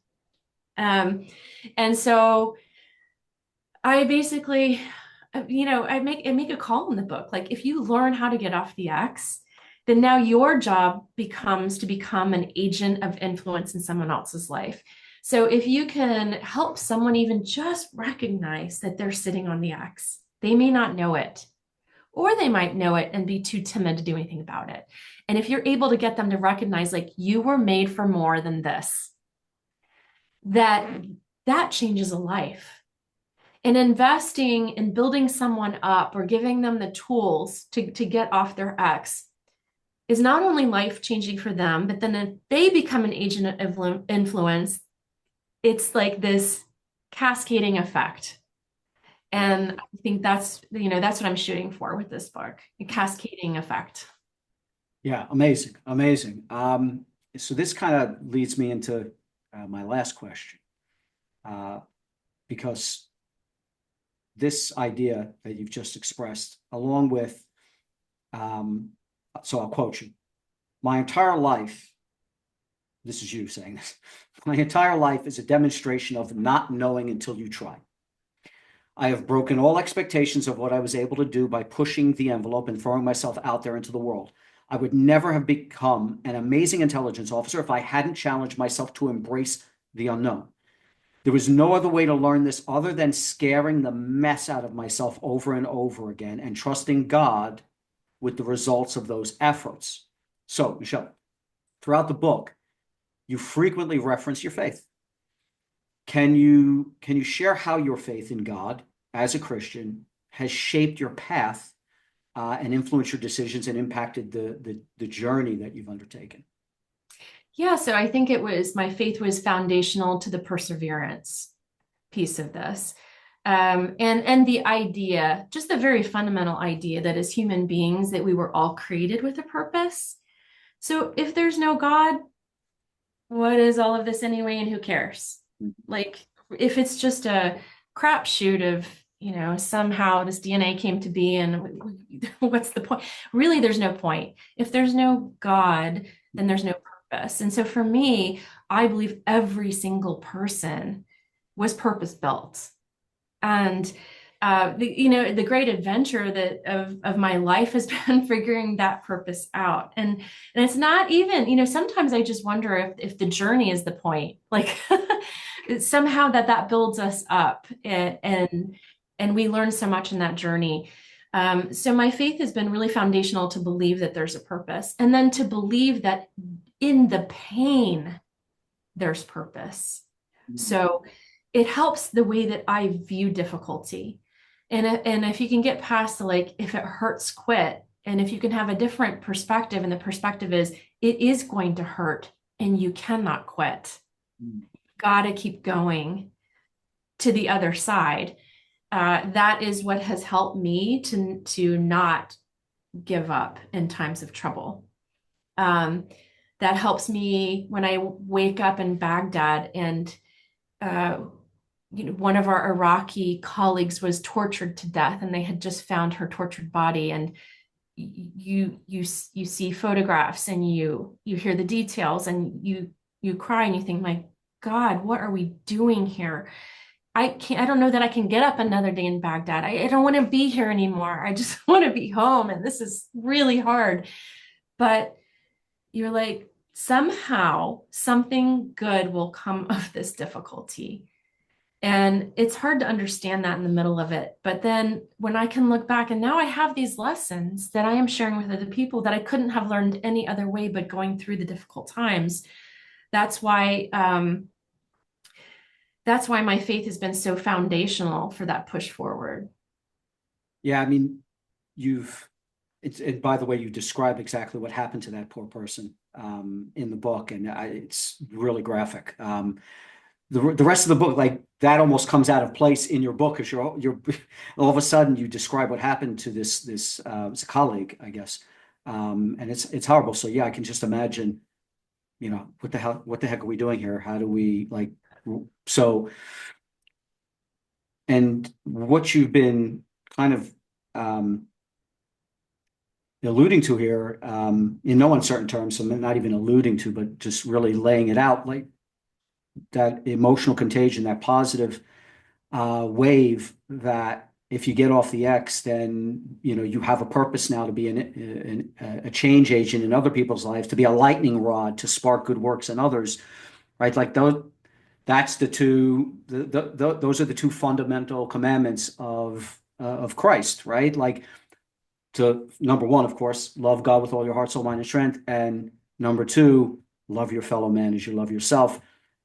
And so I basically, I make a call in the book. Like if you learn how to get off the X, then now your job becomes to become an agent of influence in someone else's life. So if you can help someone even just recognize that they're sitting on the X, they may not know it, or they might know it and be too timid to do anything about it. And if you're able to get them to recognize, like, you were made for more than this, that that changes a life. And investing in building someone up or giving them the tools to get off their X is not only life changing for them, but then if they become an agent of influence, it's like this cascading effect. And I think that's what I'm shooting for with this book, a cascading effect. Yeah, amazing, amazing. So this kind of leads me into my last question, uh, because this idea that you've just expressed, along with, um, so I'll quote you. My entire life, this is you saying this, my entire life is a demonstration of not knowing until you try. I have broken all expectations of what I was able to do by pushing the envelope and throwing myself out there into the world. I would never have become an amazing intelligence officer if I hadn't challenged myself to embrace the unknown. There was no other way to learn this other than scaring the mess out of myself over and over again and trusting God with the results of those efforts. So, Michele, throughout the book, you frequently reference your faith. Can you share how your faith in God as a Christian has shaped your path and influenced your decisions and impacted the journey that you've undertaken? Yeah, so I think my faith was foundational to the perseverance piece of this. And the idea, just the very fundamental idea that as human beings that we were all created with a purpose. So if there's no God, what is all of this anyway, and who cares? Like if it's just a crapshoot of, somehow this DNA came to be and what's the point? Really, there's no point. If there's no God, then there's no purpose. And so for me, I believe every single person was purpose built. And the great adventure of my life has been figuring that purpose out. And it's not even, sometimes I just wonder if the journey is the point, like somehow that builds us up and we learn so much in that journey. So my faith has been really foundational to believe that there's a purpose, and then to believe that in the pain, there's purpose. So it helps the way that I view difficulty. And if you can get past like, if it hurts, quit. And if you can have a different perspective, and the perspective is, it is going to hurt and you cannot quit. You gotta keep going to the other side. That is what has helped me to not give up in times of trouble. That helps me when I wake up in Baghdad and one of our Iraqi colleagues was tortured to death, and they had just found her tortured body. And you see photographs, and you hear the details, and you cry, and you think, my God, what are we doing here? I don't know that I can get up another day in Baghdad. I don't want to be here anymore. I just want to be home. And this is really hard. But you're like, somehow something good will come of this difficulty. And it's hard to understand that in the middle of it. But then when I can look back, and now I have these lessons that I am sharing with other people that I couldn't have learned any other way but going through the difficult times. That's why my faith has been so foundational for that push forward. Yeah, I mean, you've and by the way, you describe exactly what happened to that poor person in the book, and it's really graphic. The rest of the book, like that, almost comes out of place in your book because you're all of a sudden you describe what happened to this it's a colleague, I guess, and it's horrible. So yeah, I can just imagine, what the heck are we doing here? How do we like so? And what you've been kind of alluding to here, in no uncertain terms, so not even alluding to, but just really laying it out, like that emotional contagion, that positive wave that if you get off the X, then you have a purpose now to be a change agent in other people's lives, to be a lightning rod to spark good works in others, right? Like those are the two fundamental commandments of Christ, right? Like to number one, of course, love God with all your heart, soul, mind, and strength, and number two, love your fellow man as you love yourself.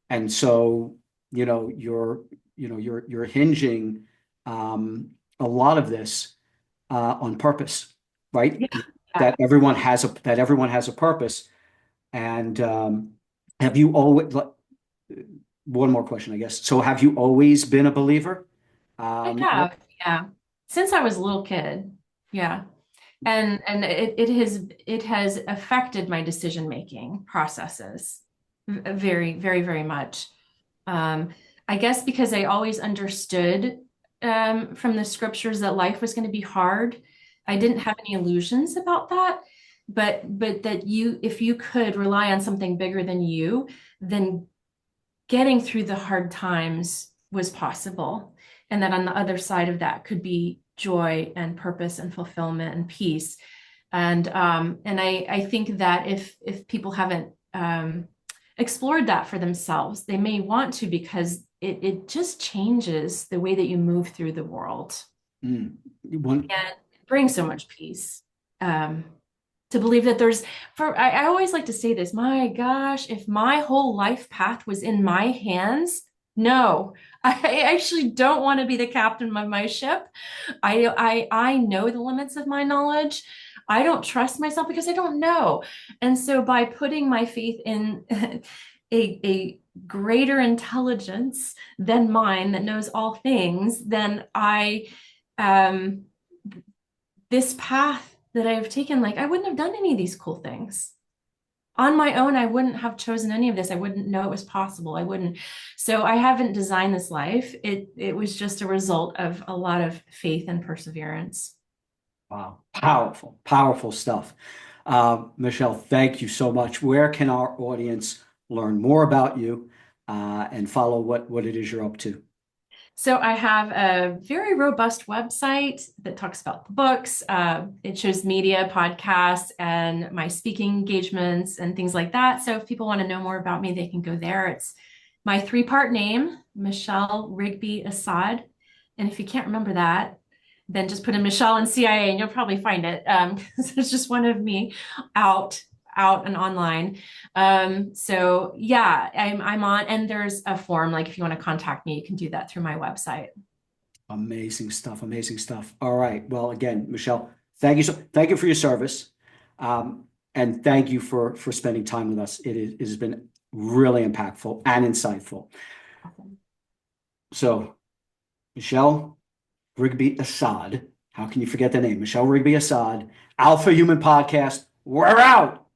And so, you're hinging a lot of this on purpose, right? Yeah. That everyone has a purpose. And have you always, one more question, I guess. So have you always been a believer? I Um, have, yeah. Since I was a little kid. Yeah. And it has affected my decision making processes very, very, very much. Um, I guess because I always understood from the scriptures that life was going to be hard. I didn't have any illusions about that, but that if you could rely on something bigger than you, then getting through the hard times was possible. And that on the other side of that could be joy and purpose and fulfillment and peace. And I think that if people haven't explored that for themselves, they may want to, because it just changes the way that you move through the world one, and it brings so much peace. To believe that I always like to say this, my gosh, if my whole life path was in my hands, no, I actually don't want to be the captain of my ship. I know the limits of my knowledge. I don't trust myself because I don't know. And so by putting my faith in a greater intelligence than mine that knows all things, then this path that I've taken, like I wouldn't have done any of these cool things. On my own, I wouldn't have chosen any of this. I wouldn't know it was possible. I wouldn't. So I haven't designed this life. It was just a result of a lot of faith and perseverance. wow, powerful, powerful stuff. Michele, thank you so much. Where can our audience learn more about you and follow what it is you're up to? So I have a very robust website that talks about the books. It shows media, podcasts, and my speaking engagements and things like that. So if people want to know more about me, they can go there. It's my three-part name, Michele Rigby Assad. And if you can't remember that, then just put in Michele and CIA and you'll probably find it. Because it's just one of me out and online. So yeah, I'm on, and there's a form, like if you want to contact me, you can do that through my website. Amazing stuff. Amazing stuff. All right. Well, again, Michele, thank you for your service. And thank you for spending time with us. It has been really impactful and insightful. Awesome. So, Michele Rigby Assad, how can you forget the name? Michele Rigby Assad, Alpha Human Podcast. We're out.